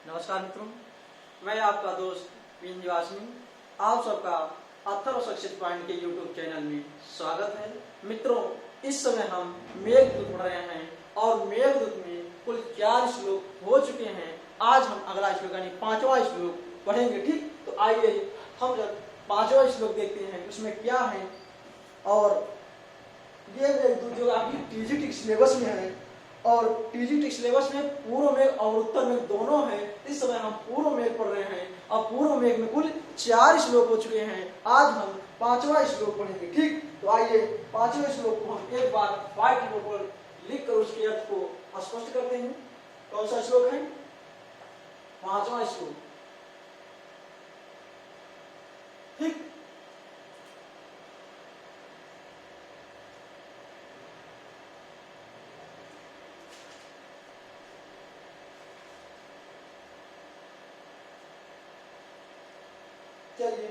नमस्कार मित्रों, मैं आपका दोस्त पिंजू आसमी आप सबका अथर्व सक्सेस पॉइंट के यूट्यूब चैनल में स्वागत है। मित्रों, इस समय हम मेघदूत पढ़ रहे हैं और मेघदूत में कुल 4 श्लोक हो चुके हैं। आज हम अगला श्लोक यानी 5वां श्लोक पढ़ेंगे। ठीक, तो आइए हम जब 5वां श्लोक देखते हैं उसमें क्या है। और ये मेघदूत जो अभी टीजीटी सिलेबस में है और टीजीटी सिलेबस में पूर्व मेघ और उत्तर मेघ दोनों है। इस समय हम पूर्व मेघ पढ़ रहे हैं और पूर्व मेघ में कुल 4 श्लोक हो चुके हैं। आज हम 5वां श्लोक पढ़ेंगे। ठीक, तो आइए 5वें श्लोक को हम एक बार व्हाइट बोर्ड पर लिख कर उसके अर्थ को स्पष्ट करते हैं। कौन सा श्लोक है? 5वां श्लोक। ठीक, चलिए।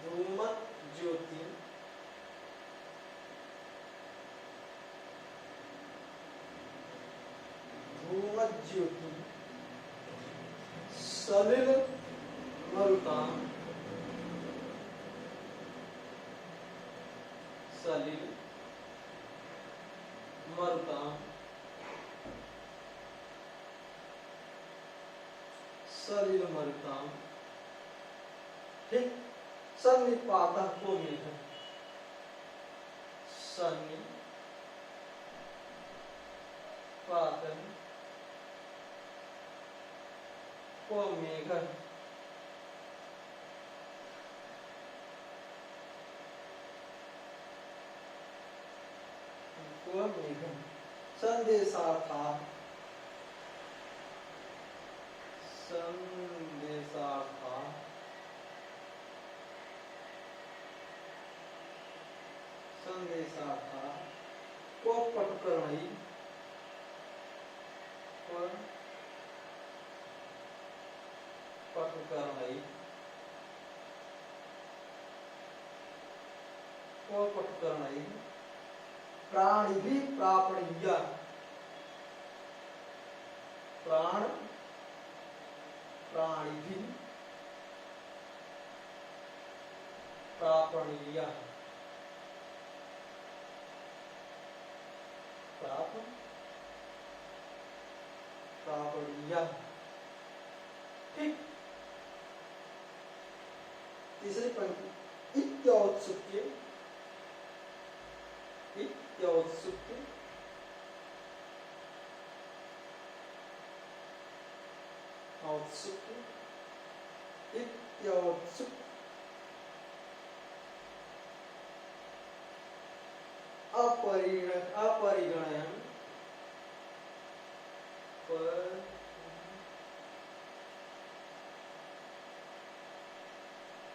धूमत ज्योति सलिल मरुतां सलिल मरुतां। ठीक, सन्निपातः को मेघ, सन्निपातः को मेघ। संदेशार्थः को पटकरणै प्राणिभिः प्रापणीय। प्राणिभिः प्रापणीय। प्रापणीय। ठीक, तीसरी पंक्ति। इत्योत्सुक्य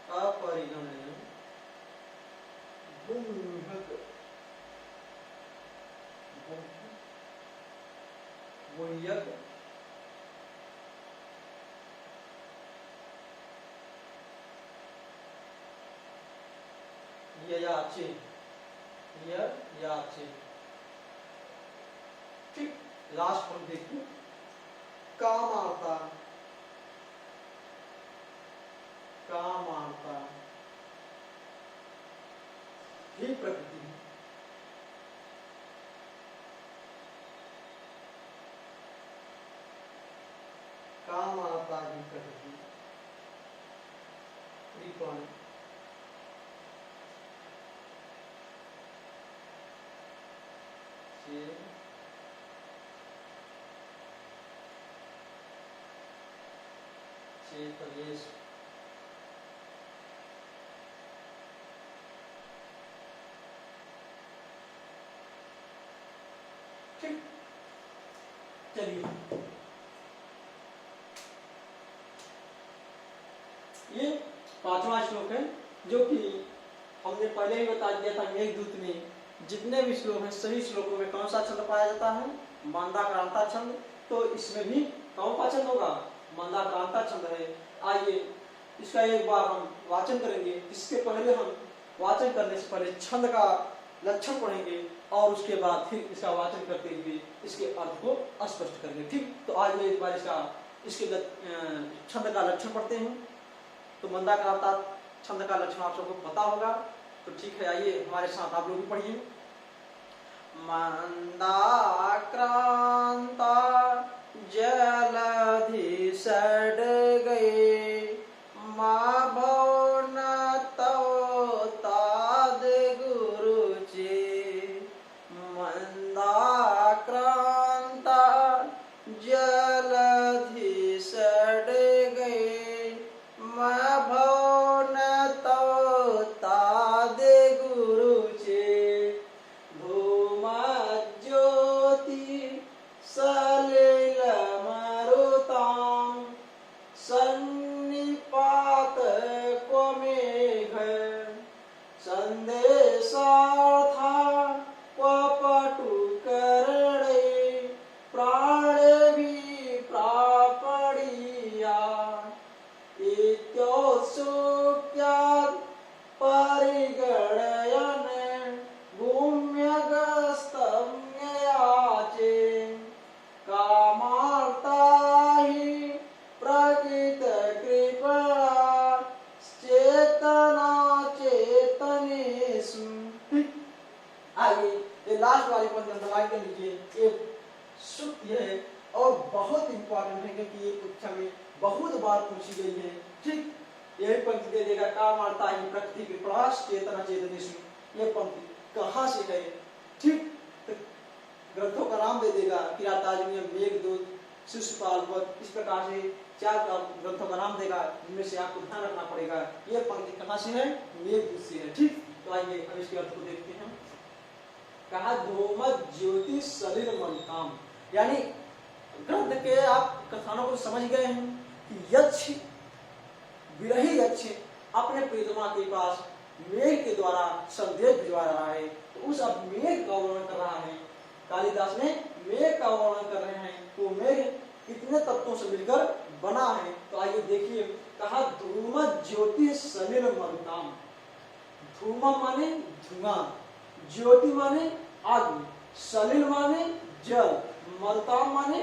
अपरिगणयन् गुह्यक ययाचे। ठीक, लास्ट पर देखिए। कामार्ता ही प्रकृति। कामार्ता ही प्रकृति। त्रिकोण चेतनेश। ठीक, चलिए ये 5वां श्लोक है जो कि हमने पहले ही बता दिया था। मेघदूत में जितने भी श्लोक हैं सभी श्लोकों में कौन सा छंद पाया जाता है? मंदाक्रांता छंद। तो इसमें भी कौन सा छंद होगा? मंदाक्रांता छंद है। आइए इसका एक बार हम वाचन करेंगे। इसके पहले हम वाचन करने से पहले छंद का लक्षण पढ़ेंगे और उसके बाद फिर इसका वाचन करते हुए इसके अर्थ को स्पष्ट करेंगे। ठीक, तो आज मैं एक बार इसके छंद का लक्षण पढ़ते हैं। तो मंदाक्रांता छंद का लक्षण आप सबको पता होगा, तो ठीक है, आइए हमारे साथ आप लोग भी पढ़िए। मंदाक्रांता जलधि सड़ गए, माँ भवन तव ताद गुरुचे। मंदाक्रांता जलधि सड़ गए, माँ भवन तव ताद गुरुचे। सलिल मरुतां सन्निपात को मेघ, संदेशार्था को पटुकर्णे, प्राण भी प्रापणिया। इत्योत्सुक्यात् परिगणयन् भूम्यगस्तम्ययाचे। कामार्ता हि प्रकृत कृपया चेतना चेतनेषु। आइए ये लास्ट वाली पंक्ति दबाई कर लीजिए। ये सूक्ति है और बहुत इंपॉर्टेंट है क्योंकि ये परीक्षा में बहुत बार पूछी गई है। ठीक, यही पंक्ति दे देगा, कामार्ता हि प्रकृति कृपया चेतना चेतनेषु। ये पंक्ति कहाँ से है? ठीक, ग्रंथों का नाम दे देगा, किरातार्जुनीय, मेघदूत, शिशुपाल, इस प्रकार से 4 ग्रंथों का नाम देगा, जिनमें से आपको ध्यान रखना पड़ेगा। ये पंक्ति कहाँ से है? मेघदूत से है। ठीक, तो आइए हम इसके अर्थ को देखते हैं। कहा धूमत ज्योति सलिल मरुताम, यानी ग्रंथ के आप कथानों को समझ गए हैं कि यक्ष, विरही यक्ष अपने प्रियतमा के पास मेघ के द्वारा संदेश भिजवा रहा है। तो उस अब मेघ का वर्णन कर रहा है कालिदास ने, मेघ का वर्णन कर रहे हैं। तो मेघ कितने तत्वों से मिलकर बना है? तो आइए देखिए। कहा धूम ज्योति सलिल मरुताम। धूम माने धुआं, ज्योति माने आग, सलिल माने जल, मरुताम माने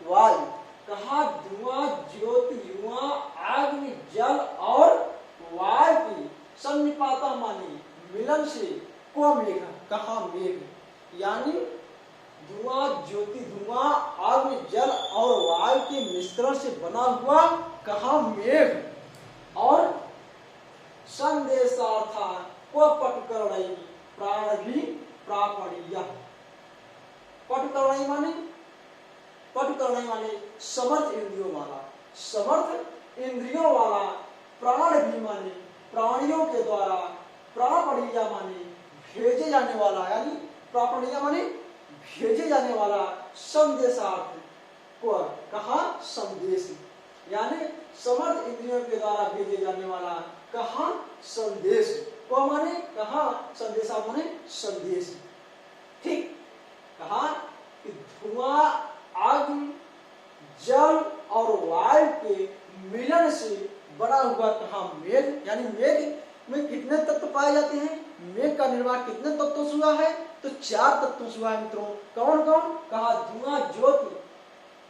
वायु। कहा धुआं, ज्योति, युवा, अग्नि, जल और वायु की सन्निपाता माने मिलन से को मेघ। कहा मेघ यानी धुआं, ज्योति, धुआं, अग्नि, जल और वायु के मिश्रण से बना हुआ कहा मेघ। और संदेशार्था को पटुकर्णई प्राण भी प्रापणीय। पटुकर्णई माने, पटुकर्णई माने समर्थ इंद्रियों वाला, समर्थ इंद्रियों वाला, प्राण भी माने प्राणियों के द्वारा, प्रापणीय माने भेजे जाने वाला, यानी प्रापणीय माने भेजे जाने वाला, संदेशार्थ को कहा संदेश, यानी समर्थ इंद्रियों के द्वारा भेजे जाने वाला कहा संदेश, को माने कहा संदेशा माने संदेश। ठीक, कहा कि धुआं, आग, जल और वायु के मिलन से बना हुआ कहा मेघ। यानी मेघ में कितने तत्व पाए जाते हैं? मेघ का निर्माण कितने तत्वों से हुआ है? तो 4 तत्वों से हुआ है मित्रों। कौन कौन? कहा धुआं, ज्योति,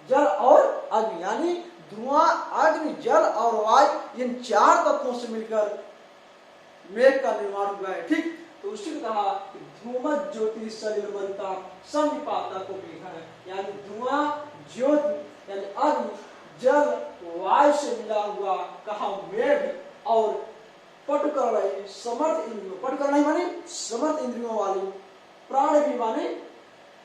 जल और अग्नि। यानी धुआं, अग्नि, जल और वायु, इन 4 तत्वों से मिलकर मेघ का निर्माण हुआ है। ठीक, तो उसी ने कहा कि धूम ज्योति सलिल मरुताम सन्निपाता को मेघ है। यानी धुआं, ज्योति यानी अग्नि, जल, वायु से मिला हुआ कहा मेघ। और पटुकर्णई समर्थ इंद्रियों, पटुकर्णई माने समर्थ इंद्रियों वाले, प्राण भी माने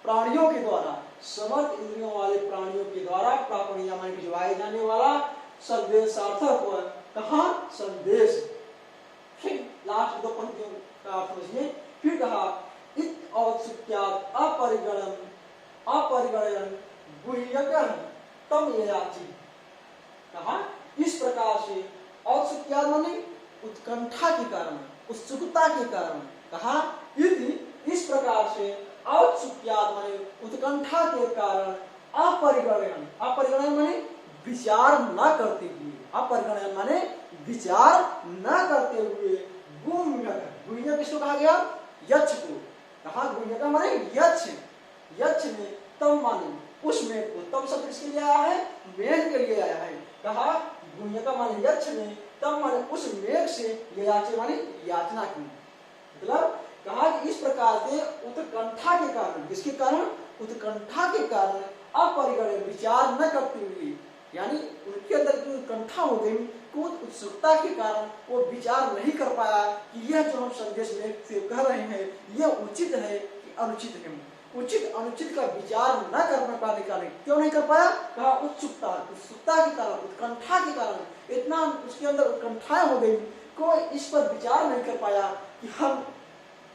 प्राणियों के द्वारा, समर्थ इंद्रियों वाले प्राणियों के द्वारा प्रापणीय माने भिजवाए जाने वाला संदेशार्थक को कहा संदेश। ठीक, लास्ट 2 पंक्तियों का अर्थ समझिए। फिर कहा इत औत्सुक्यात् अपरिगणन अपरिगणयन् गुह्यकः तम याचि। कहा इस प्रकार से औत्सुक्यात् माने उत्कंठा के कारण, उत्सुकता के कारण। कहा इस प्रकार से औत्सुक्यात् माने उत्कंठा के कारण अपरिगणन, अपरिगणन माने विचार न करते हुए, अपरिगणन माने विचार न करते हुए गुह्यक, गुह्यक किसको कहा गया? यक्ष को, कहा गुण्यका माने यक्ष, यक्ष ने तम माने उस मेघ को, तम शब्द किसके लिए आया है, मेघ के लिए आया है। कहा गुण्यका माने यक्ष ने तम माने उस मेघ से याचे माने याचना की, मतलब कहा कि इस प्रकार से उत्कंठा के कारण, किसके कारण, उत्कंठा के कारण अपरिगणित विचार न करते हुए, यानी उनके अंदर जो उत्कंठा हो गई, उत्सुकता के कारण वो विचार नहीं कर पाया कि यह जो हम संदेश में से कह रहे हैं यह उचित है कि अनुचित है। उचित अनुचित का विचार न कर पाने के कारण, क्यों नहीं कर पाया, कहा उत्सुकता, उत्सुकता के कारण, उत्कंठा के कारण, इतना उसके अंदर उत्कंठा हो गई, कोई इस पर विचार नहीं कर पाया कि हम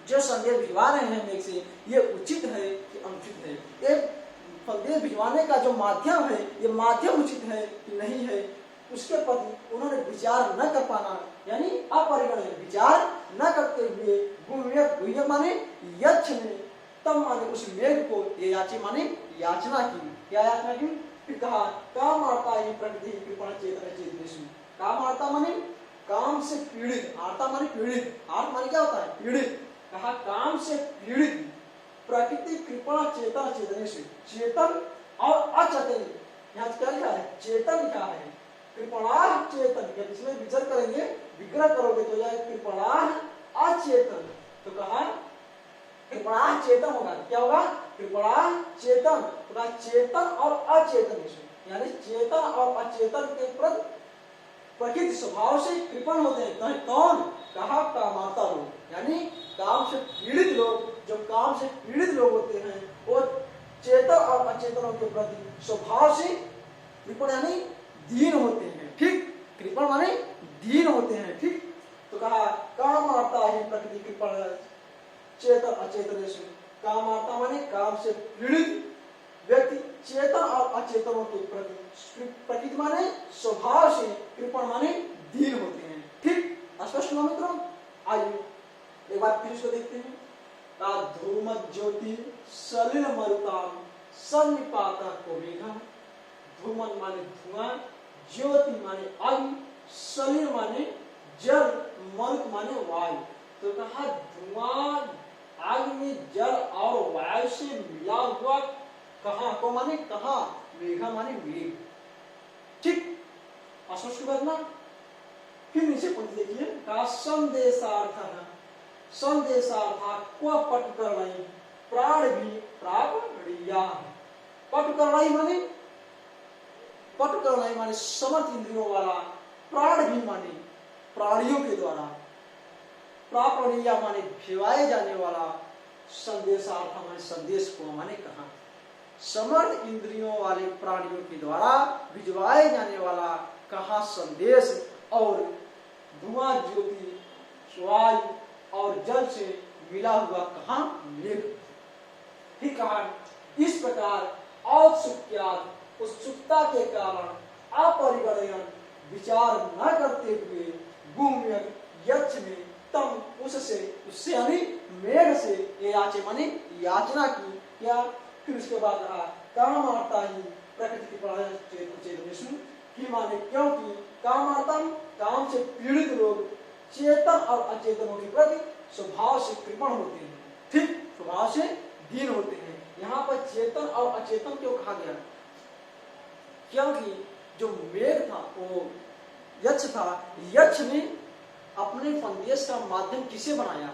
जो संदेश भिजवा रहे हैं मेघ से ये उचित है कि अनुचित है, एक संदेश भिजवाने का जो माध्यम है ये माध्यम उचित है कि नहीं है, उसके प्रति उन्होंने विचार न कर पाना, यानी अपरिगणित विचार न करते हुए गुह्य माने यक्ष ने तब माने उस मेघ को ये याची माने याचना की, क्या याचना की, फिर कहा काम आता ही प्रकृति कृपण चेतन चेतनेषु, काम आता माने काम से पीड़ित, आर्ता माने पीड़ित, आर्त माने क्या होता है, पीड़ित, कहा काम से पीड़ित प्रकृति कृपण चेतन चेतनेषु, चेतन और अचेतन, यहाँ क्या लिखा है, चेतन लिखा है, कृपणाः चेतन, जब इसमें विचार करेंगे विग्रह करोगे तो यह कृपणाः अचेतन, तो कहा कृपणाः चेतन होगा, क्या होगा, कृपणाः चेतन, तो चेतन और अचेतन, यानी चेतन और अचेतन के प्रति प्रकृति स्वभाव से कृपण होते हैं, कौन, कहा कामाता लोग, यानी काम से पीड़ित लोग, जो काम से पीड़ित लोग होते हैं वो चेतन और अचेतनों के प्रति स्वभाव से कृपण यानी दीन होते हैं, ठीक, कृपण माने दीन होते हैं, ठीक, तो कहा कामाता ही प्रकृति कृपण चेतन अचेतनेषु, कामाता माने काम से पीड़ित व्यक्ति चेतन और अचेतनों के प्रति, प्रकृति माने स्वभाव से, कृपण माने दीन होते हैं, ठीक, स्पष्ट हुआ मित्रों। आइए एक बार फिर इसको देखते हैं, का धूम ज्योति सलिल मरुताम सन्निपाता को मेघा, धूमन माने धुआं, ज्योति माने अग्नि, सलिल माने जल, मरुत माने वायु, तो कहा धुआं, अग्नि, जल और वायु से मिला हुआ, कहा को माने कहा, मेघा माने मेघ, ठीक, स्पष्ट करना। फिर नीचे पंक्ति देखिए, का संदेशार्थ, संदेशार्था को पटुकरणाई प्राण भी प्रापणिया, पटुकरणाई माने, पटुकरणाई माने समर्थ इंद्रियों वाला, प्राण भी माने प्राणियों के द्वारा, प्रापणिया माने भिवाए जाने वाला, संदेशार्थ माने संदेश को माने कहा, समर्थ इंद्रियों वाले प्राणियों के द्वारा भिजवाए जाने वाला कहा संदेश, और धुआं, ज्योति, वायु और जल से मिला हुआ कहा मेघ, ठीक कहा। इस प्रकार औत्सुक्यात् उत्सुकता के कारण अपरिगणयन विचार न करते हुए गुम्यक यक्ष ने तम उससे, उससे यानी मेघ से ये याचे माने याचना की, क्या, फिर उसके बाद रहा काम आता ही प्रकृति की चेतनेषु, की माने क्योंकि कामार्तम काम से पीड़ित लोग चेतन और अचेतनों के प्रति स्वभाव से कृपण होते हैं, ठीक, स्वभाव से दीन होते हैं। यहाँ पर चेतन और अचेतन क्यों कहा गया, क्योंकि जो मेघ था वो यक्ष था, यक्ष ने अपने संदेश का माध्यम किसे बनाया,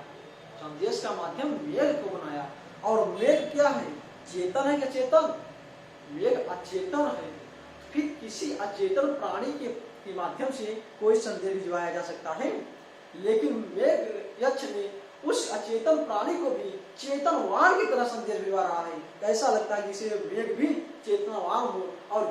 संदेश का माध्यम मेघ को बनाया, और मेघ क्या है, चेतन है क्या, चेतन, मेघ अचेतन है, फिर किसी अचेतन प्राणी के माध्यम से कोई संदेश भिजवाया जा सकता है, लेकिन मेघ यक्ष ने उस अचेतन प्राणी को भी चेतनवान की तरह संदेश भिजवा रहा है। ऐसा लगता है जैसे मेघ भी चेतनवान हो और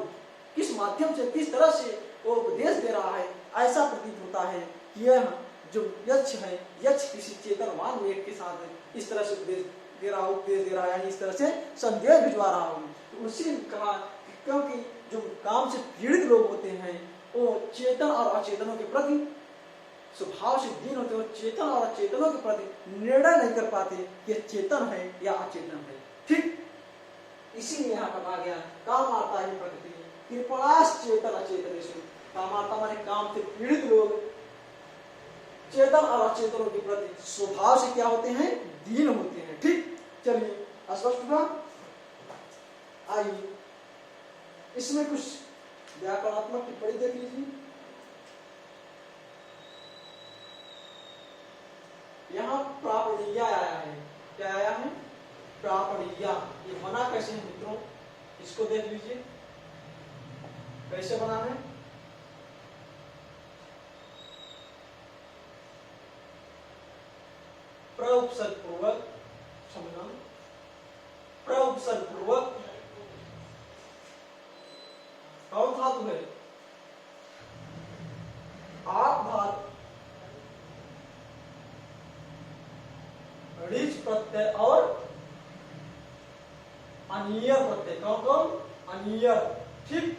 किस माध्यम से, किस तरह से वो उपदेश दे रहा है, ऐसा प्रतीत होता है कि यह जो यक्ष है, यक्ष किसी चेतनवान मेघ के साथ इस तरह से उपदेश दे रहा है, इस तरह से संदेश भिजवा रहा हूँ। तो उसी कहा क्योंकि जो काम से पीड़ित लोग होते हैं वो चेतन और अचेतनों के प्रति स्वभाव से दीन होते हैं, चेतन और अचेतनों के प्रति निर्णय नहीं कर पाते कि चेतन है या अचेतन है, ठीक, इसीलिए यहाँ पर कहा गया काम आता है प्रकृति कृपणाश्च चेतन अचेतनेषु, काम आता माने काम से पीड़ित लोग चेतन और अचेतनों के प्रति स्वभाव से क्या होते हैं, दीन होते हैं। ठीक, चलिए स्पष्ट हुआ। आइए इसमें कुछ व्याकरणात्मक टिप्पणी देख लीजिए। यहाँ प्रापणीया आया है, क्या आया है, प्रापणीया। ये बना कैसे है मित्रों, इसको देख लीजिए कैसे बना है। प्रउपसर्ग पूर्वक, समझना, प्रउपसर्ग पूर्वक कौन धातु है, आप धातु, ऋच प्रत्यय और अनियर प्रत्यय। कौन कौन, अनियर। ठीक,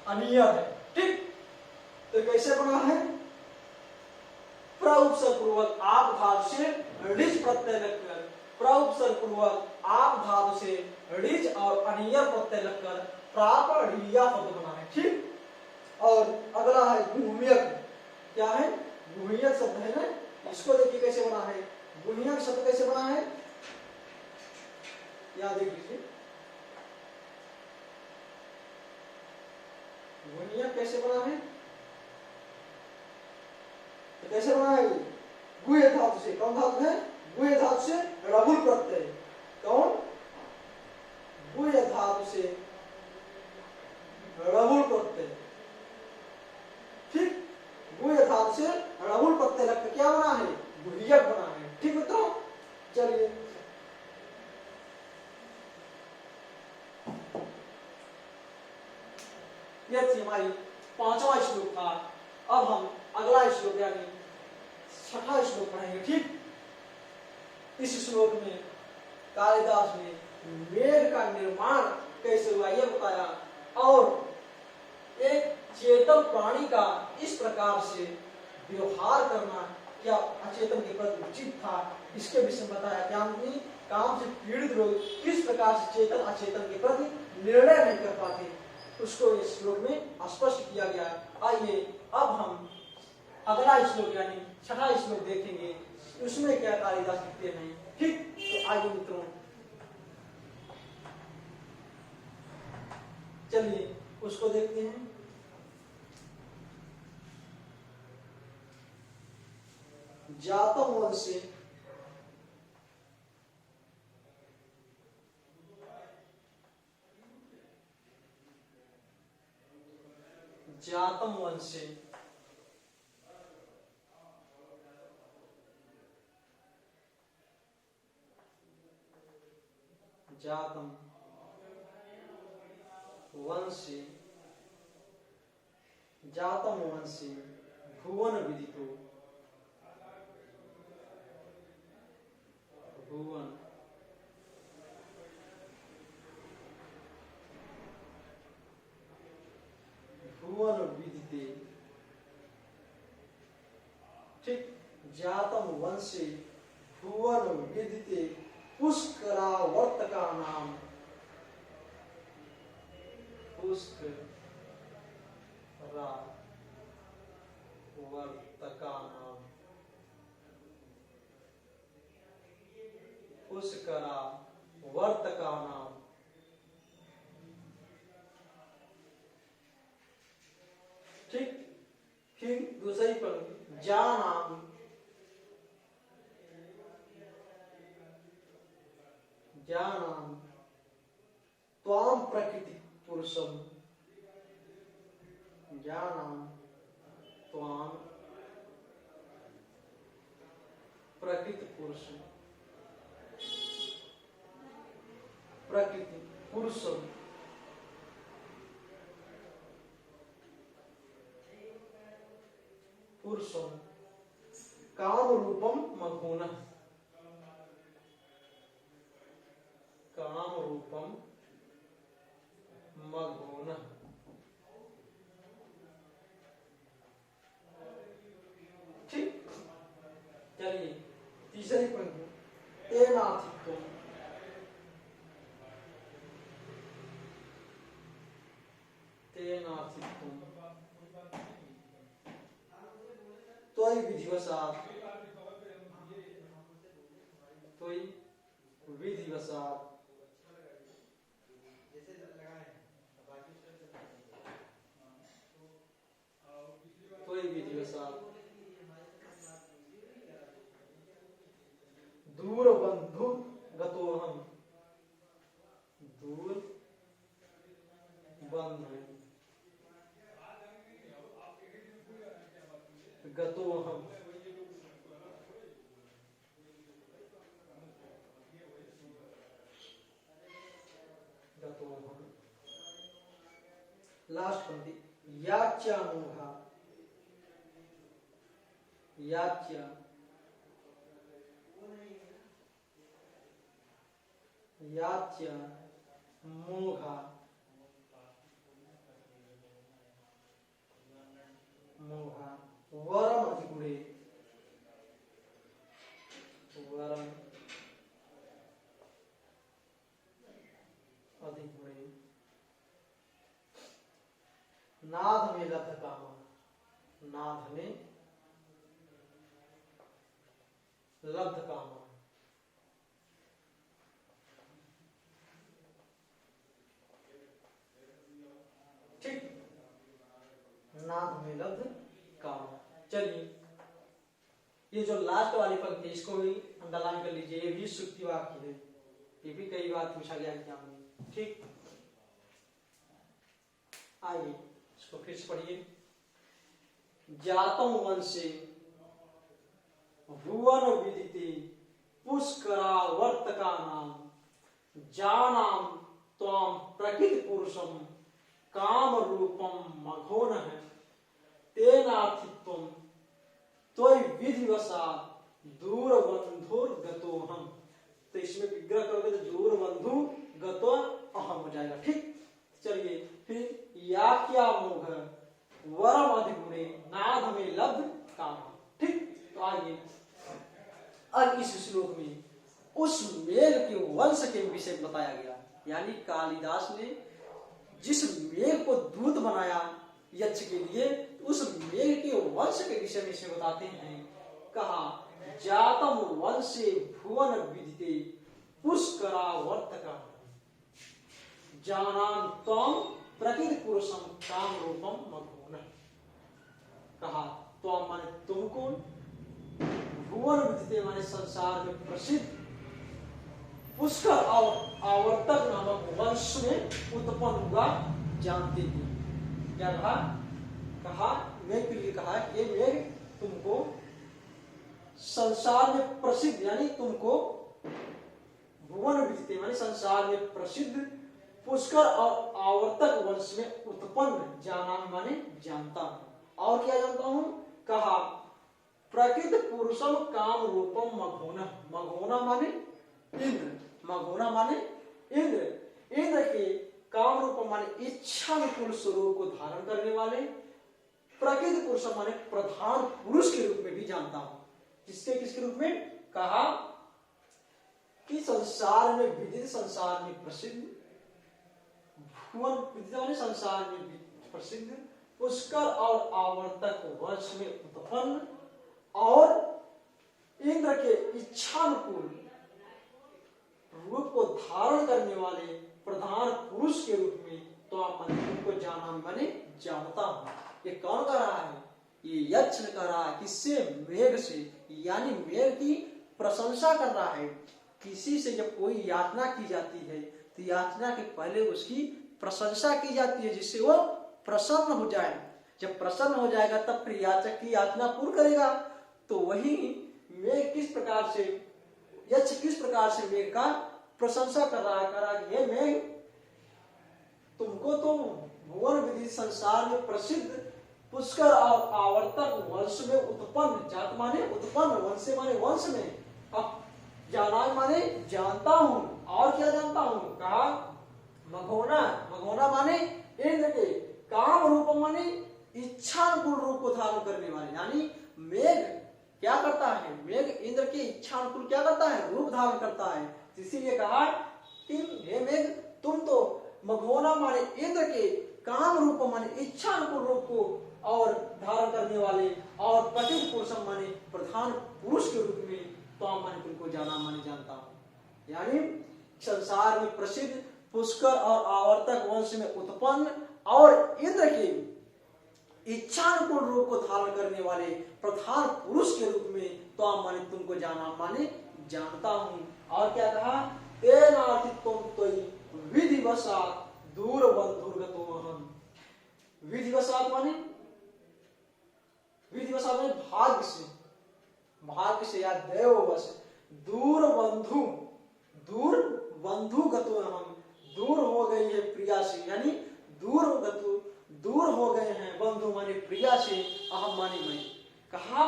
अनियर है। ठीक, तो कैसे बना है, प्रउपसर्ग पूर्वक आप धातु से ऋच प्रत्यय लगकर, प्रउपसर्ग पूर्वक आप धातु से ऋच और अनियर प्रत्यय लगकर प्रापणीया पद बना है। ठीक, और अगला है गुह्यक। क्या है, गुह्यक शब्द है ना, इसको देखिए कैसे बना है, गुह्यक शब्द कैसे बना है, याद देख लीजिए। गुह्यक कैसे बना है, तो कैसे बना है, गुह्य धातु से, कौन धातु है, गुह्य धातु से रबुल प्रत्यय। कौन, गुह्य धातु से रबुल प्रत्यय। ठीक, गुह्य धातु से रबुल प्रत्यय लगकर क्या बना है, गुह्यक बना है। ठीक मित्रों, चलिए यह थी हमारी 5वां श्लोक था। अब हम अगला श्लोक यानी 6वां श्लोक पढ़ेंगे। ठीक, इस श्लोक में कालिदास ने मेघ का निर्माण कैसे हुआ यह बताया, और एक चेतन प्राणी का इस प्रकार से व्यवहार करना क्या अचेतन के प्रति उचित था, इसके विषय में बताया। क्या हमने काम से पीड़ित लोग किस प्रकार से चेतन अचेतन के प्रति निर्णय नहीं कर पाते, उसको इस श्लोक में स्पष्ट किया गया। आइए अब हम अगला श्लोक यानी 6वां श्लोक देखेंगे, उसमें क्या कालिदास लिखते हैं। ठीक, तो आइए मित्रों चलिए उसको देखते हैं। जातम वंशे जातम वंशे जातम वंशे जातम वंशे भुवन विदितो भुवन भुवन विदिते। ठीक, जातम वंशे भुवन विदिते पुष्करावर्तका नाम, पुष्करावर्तका नाम, पुष्करावर्तका नाम। ठीक, फिर दूसरी पंक्ति जानाम, जानाम त्वाम प्रकृति पुरुषम, जानाम त्वाम प्रकृति पुरुषम, प्रकृति पुरुषम। पुरुषम काम रूपम मघोन, काम रूपम मघोन। ठीक, चलिए तीसरी पंक्ति तेनाथित्वम, तेनाथित्वम त्वयि विधिवशात्, त्वयि विधिवशात्, त्वयि विधिवशात् दूरबंधु गतोऽहम्, दूर बंधु गतोऽहम्, गतोऽहम्। लास्ट पंक्ति, याच्या मोघा, याच्या याच्या मोघा, मोघा वरम अधिगुणे, वरम अधिगुणे नाद में लब्ध कामा, नाद में लब्ध कामा, ठीक, नाद में लब्ध कामा। चलिए ये जो लास्ट वाली पंक्ति इसको भी अंडरलाइन कर लीजिए, ये भी सुक्ति वाक्य है, ये भी कई बार पूछा गया एग्जाम में। ठीक, आइए इसको फिर से पढ़िए। जातम वंशे भुवन विदिते पुष्करावर्तका नाम, जानाम त्वाम प्रकृति पुरुषम काम रूपम मघोनः, तेनार्थित्वम त्वयि विधिवशात् दूरबंधुर्गतोऽहम्। तो इसमें विग्रह करोगे तो दूरबंधु गतो अहम हो जाएगा। ठीक, चलिए फिर याक्या मोघ वरम अधिगुणे नाद में लब्ध काम। ठीक, तो आइए अब इस श्लोक में उस मेघ के वंश के विषय बताया गया, यानी कालिदास ने जिस मेघ को दूत बनाया यक्ष के लिए, उस मेघ के वंश के विषय में से बताते हैं। कहा जातम वंशे भुवन विदिते पुष्करावर्तका, जानाम त्वं प्रकृति पुरुषम काम रूपम मघोनः। कहा त्वं माने तुमको, भुवन विदिते माने संसार में प्रसिद्ध, पुष्कर आवर्तक नामक वंश में उत्पन्न हुआ जानते थे। क्या कहा? कहा मेघ के लिए कहा कि मेघ तुमको संसार में प्रसिद्ध, यानी तुमको भुवन विदिते माने संसार में प्रसिद्ध पुष्कर और आवर्तक वंश में उत्पन्न, जाना माने जानता हूं। और क्या जानता हूं? कहा प्रकृति पुरुषम काम रूपम मघोना, मघोना माने इंद्र, मघोना माने इंद्र, इंद्र के काम रूप माने इच्छा अनुकूल स्वरूप को धारण करने वाले, प्रकृति पुरुष माने प्रधान पुरुष के रूप में भी जानता हूं। किसके रूप में? कहा कि संसार में विदित, संसार में प्रसिद्ध, भुवन विदित माने संसार में प्रसिद्ध, पुष्कर और आवर्तक वंश में उत्पन्न और इंद्र के इच्छानुकूल रूप को धारण करने वाले प्रधान पुरुष के रूप में तो आप को जाना मैंने जानता हूं। ये कौन कह रहा है? ये यक्ष ने कह रहा है। किससे? मेघ से, यानी मेघ की प्रशंसा कर रहा है। किसी से जब कोई याचना की जाती है तो याचना के पहले उसकी प्रशंसा की जाती है, जिससे वो प्रसन्न हो जाए। जब प्रसन्न हो जाएगा तब फिर याचक की याचना पूर्ण करेगा। तो वही मेघ किस प्रकार से, यक्ष किस प्रकार से मेघ का प्रशंसा कर रहा है, कह रहा है ये मेघ तुमको तो भुवन विदित संसार में प्रसिद्ध पुष्कर और आवर्तक वंश में उत्पन्न, जात माने उत्पन्न, वंश माने वंश में, अब जाना माने जानता हूं। और क्या जानता हूं? कहा मघोना, मघोना माने इंद्र के, काम रूप माने इच्छानुकूल रूप को धारण करने वाले, यानी मेघ क्या करता है? मेघ इंद्र के इच्छानुकूल क्या करता है? रूप धारण करता है। इसीलिए कहा कि हे मेघ तुम तो मघोना माने इंद्र के काम रूप माने इच्छानुकूल रूप को और धारण करने वाले और प्रकृत पुरुषम माने प्रधान पुरुष के रूप में तो माने तुमको जाना माने जानता हूं। यानी संसार में प्रसिद्ध पुष्कर और आवर्तक वंश में उत्पन्न और इंद्र के इच्छानुकूल रूप को धारण करने वाले प्रधान पुरुष के रूप में तो माने तुमको जाना माने जानता हूं। और क्या कहा, तेनार्थित्वं त्वयि विधिवशात् दूरबन्धुर्गतो अहम्। विधिवशात् माने भाग्य से या दैववश, दूर बंधु गतो अहम्, दूर हो गई है प्रिया से, यानी दूर हो गए हैं बंधु माने प्रिया से, अहम माने मैं। कहा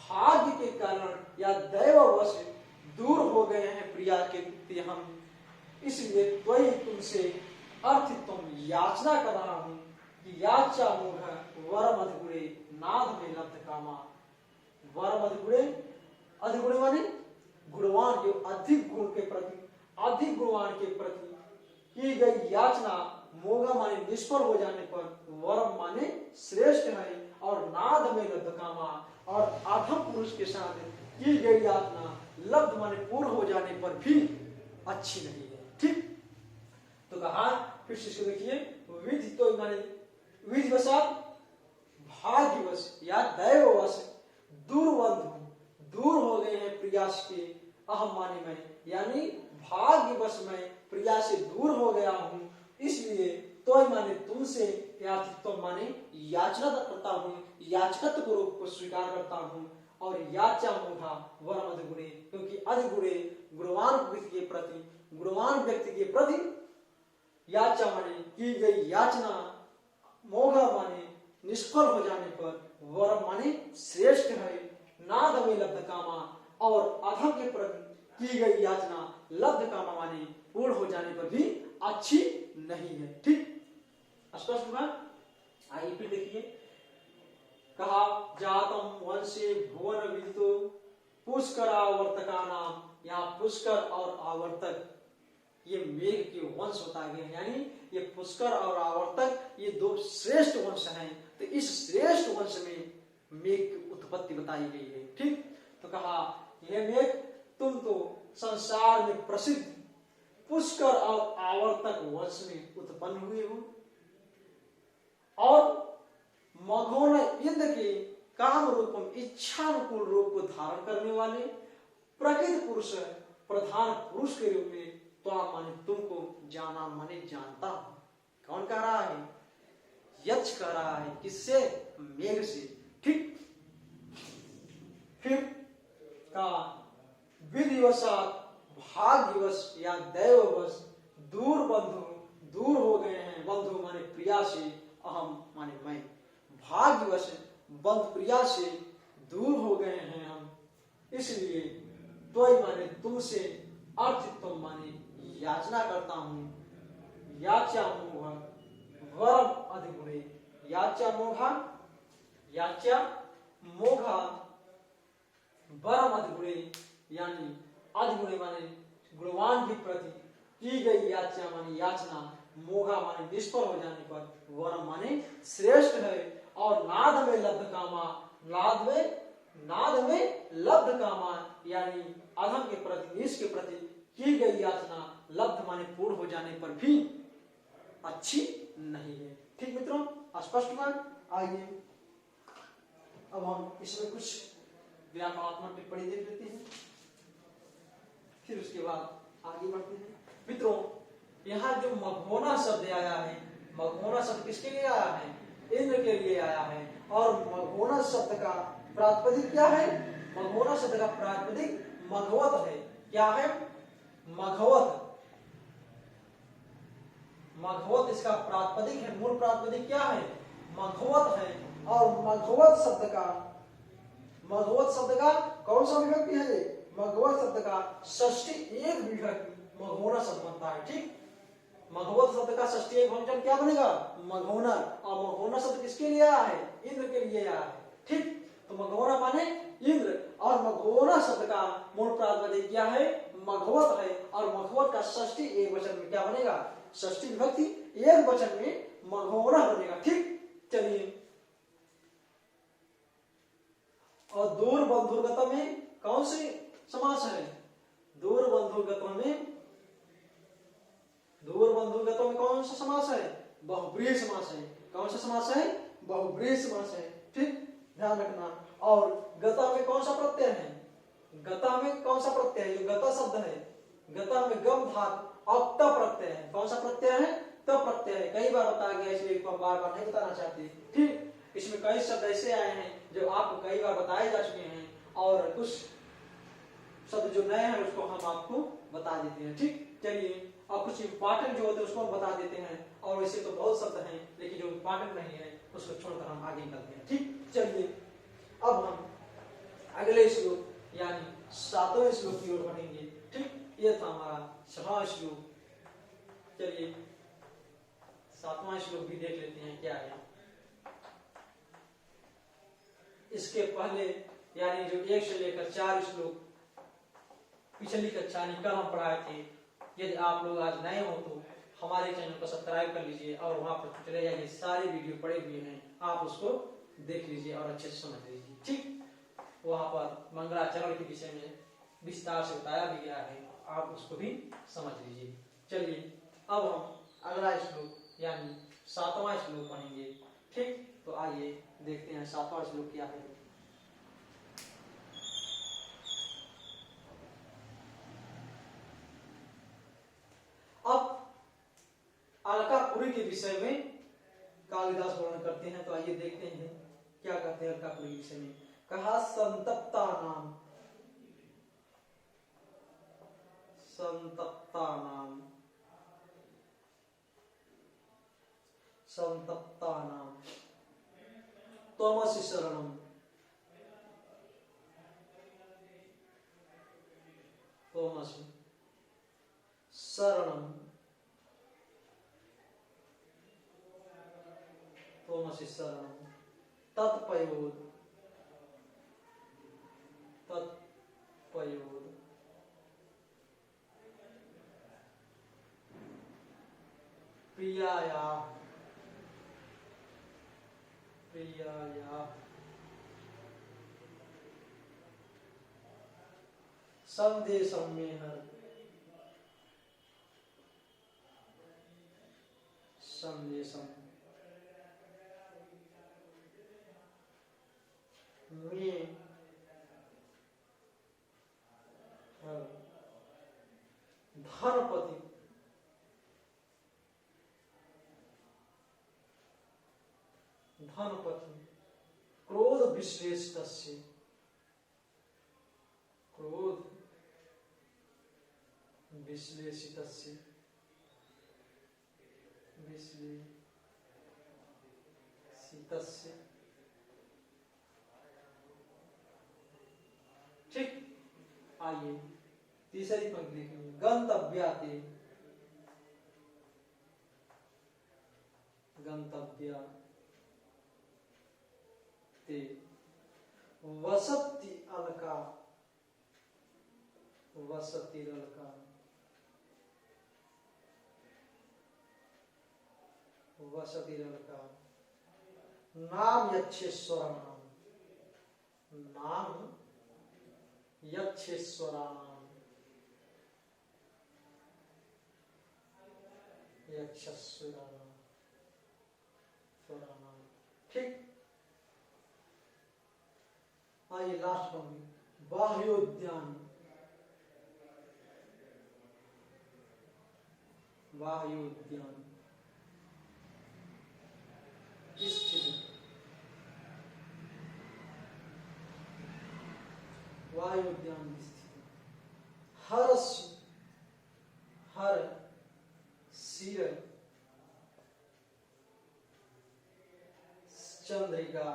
भाग्य के कारण या दैववश दूर हो गए हैं प्रिया के प्रति हम, इसलिए त्वयि तुमसे अर्थित्वम याचना कर रहा हूं कि याचा मोघ वरम अधिगुणे नाद में लब्ध कामा। वरम अधिगुणे माने गुणवान के अधिक गुण के प्रति, अधिक गुणवान के प्रति की गई याचना, मोगा माने निष्फल हो जाने पर, वरम माने श्रेष्ठ है, और नाद में लब्ध कामा, और अधम पुरुष के साथ की गई याचना लब्ध माने पूर्ण हो जाने पर भी अच्छी नहीं है। ठीक, तो कहा फिर से इसको देखिए, विधि तो माने विधिवशात्, भाग्यवश या दैववश, दूर हो गए हैं प्रयास के, अहम माने मैं, यानी भाग्यवश मैं प्रिया से दूर हो गया हूं, इसलिए तो माने तुमसे याचित्व माने याचना करता हूं, याचकत्व को रूप को स्वीकार करता हूं, और याचा मोघा वरम अधिगुणे, क्योंकि अधिगुणे गुणवान व्यक्ति के प्रति याचा माने की गई याचना, मोघा माने निष्फल हो जाने पर, वरम माने श्रेष्ठ है, नाद में लब्ध कामा, और अधम के प्रति की गई याचना लब्ध कामा माने पूर्ण हो जाने पर भी अच्छी नहीं है। ठीक, स्पष्ट हुआ। आइए फिर देखिए, कहा जातम वंशे भुवन विदितो पुष्करावर्तका नाम। यहाँ पुष्कर और आवर्तक ये मेघ के वंश होता है, यानी ये पुष्कर और आवर्तक ये दो श्रेष्ठ वंश हैं, तो इस श्रेष्ठ वंश में मेघ की उत्पत्ति बताई गई है। ठीक, तो कहा यह मेघ तुम तो संसार में प्रसिद्ध पुष्कर और आवर्तक वंश में उत्पन्न हुए हो, और मघोन इंद्र के काम रूपम इच्छानुकूल रूप को धारण करने वाले प्रकृत पुरुष प्रधान पुरुष के रूप में तो माने तुमको जाना माने जानता हूं। कौन कह रहा है? यक्ष कह रहा है, किससे? मेघ से। ठीक, फिर का विधिवशात्, भाग्यवश या दैववश, दूर हो गए हैं बंधु माने प्रिया से, अहम माने मैं। भाग्यवश बंधु प्रिया से दूर हो गए हैं हम, इसलिए त्वयि माने तुमसे, अर्थित्व माने याचना करता हूं, याचा मोघ वरम अधिगुणे। याचा मोघा वरम अधिगुणे, यानी अधिगुणे माने गुणवान के प्रति की गई याचना माने याचना, मोघा माने निष्फल हो जाने पर, वरम माने श्रेष्ठ है, और नाद में लब्ध कामा, नाद में लब्ध कामा, यानी अधम के प्रति, नीच के प्रति की गई याचना लब्ध माने पूर्ण हो जाने पर भी अच्छी नहीं है। ठीक मित्रों, स्पष्ट बात। आइए अब हम इसमें कुछ व्याकरणात्मक टिप्पणी देख लेते हैं, फिर उसके बाद आगे बढ़ते हैं। मित्रों, यहाँ जो मघोना शब्द आया है, मघोना शब्द किसके लिए आया है? इंद्र के लिए आया है। और मघोना शब्द का प्रातिपदिक क्या है? मघोना शब्द का प्रातिपदिक मघवत है। क्या है? मघवत। मघवत इसका प्रातिपदिक है, मूल प्रातिपदिक क्या है? मघवत है। और मघवत शब्द का कौन सा विभक्ति है? मघवत शब्द का षष्ठी एक विभक्ति मघोना शब्द बनता है। ठीक, मघवत शब्द का षष्ठी एक वचन क्या बनेगा? मघोना। और मघोना शब्द किसके लिए आया है? इंद्र के लिए आया है। ठीक, तो मघोना माने इंद्र, और मघोना शब्द का मूल प्रातिपदिक क्या है? मघवत है। और मघवत का षष्ठी एक वचन में क्या बनेगा? षष्ठी विभक्ति एक वचन में मघोना बनेगा। ठीक, चलिए और दूर बंधुगत में कौन सी समास है? दूर बंधुगत में, दूर बंधुगत में कौन सा समास है? बहुब्रीहि समास है। कौन सा समास है? बहुब्रीहि समास है। ठीक, ध्यान रखना। और गता में कौन सा प्रत्यय है? गता में कौन सा प्रत्यय है? जो गता शब्द है, गता में गम धातु और त प्रत्यय है। कौन सा प्रत्यय है? त प्रत्यय है। कई बार बताया गया, इसलिए बार बार नहीं बताना चाहते। ठीक, इसमें कई शब्द ऐसे आए हैं जो आपको कई बार बताए जा चुके हैं, और कुछ शब्द जो नए हैं उसको हम आपको बता देते हैं। ठीक, चलिए, और कुछ इंपॉर्टेंट जो होते हैं उसको हम बता देते हैं, और वैसे तो बहुत शब्द हैं लेकिन जो इंपॉर्टेंट नहीं है उसको छोड़कर हम आगे निकलते हैं। ठीक, चलिए, अब हम अगले श्लोक यानी 7वें श्लोक की ओर बढ़ेंगे। ठीक, ये था हमारा 6वां श्लोक। चलिए 7वां श्लोक भी देख लेते हैं क्या है। इसके पहले यानी जो 1 से लेकर 4 श्लोक पिछली कक्षा यानी कल हम पढ़ाए थे। यदि आप लोग आज नए हो तो हमारे चैनल को सब्सक्राइब कर लीजिए और वहां पर चले जाइए, सारे वीडियो पड़े हुए हैं, आप उसको देख लीजिए और अच्छे से समझ लीजिए। ठीक, वहां पर मंगलाचरण के विषय में विस्तार से बताया भी गया है, आप उसको भी समझ लीजिए। चलिए, अब हम अगला श्लोक यानी 7वां श्लोक पढ़ेंगे। ठीक, तो आइए देखते हैं 7वां श्लोक क्या है। अब अलकापुरी के विषय में कालिदास वर्णन करते हैं, तो आइए देखते हैं क्या कहते हैं अलकापुरी के विषय में। कहा संतप्ता नाम, संतप्ता नाम, संतप्ता नाम त्वमसि शरणम, त्वमसि शरणम, त्वमसि शरणम तत्पयोद, तत्पयोद प्रियाया, प्रियाया संदेशम में हर, संदेशम में हर धनपति, धनपति क्रोध विश्लेषितस्य, क्रोध विश्लेषितस्य, विश्लेषितस्य। ठीक, आइए तीसरी पंक्ति लिखेंगे। गंतव्याते, गंतव्या ते वसति अलका, वसति अलका, वसति अलका नाम यक्षेश्वराणाम, नाम यक्षेश्वराणाम, यक्षेश्वराणाम, स्वराणाम। ठीक, आइए लास्ट पंक्ति। बाह्योद्यान, बाह्योद्यान स्थित, वायुद्यान स्थित हर, हर सिर चंद्रिका,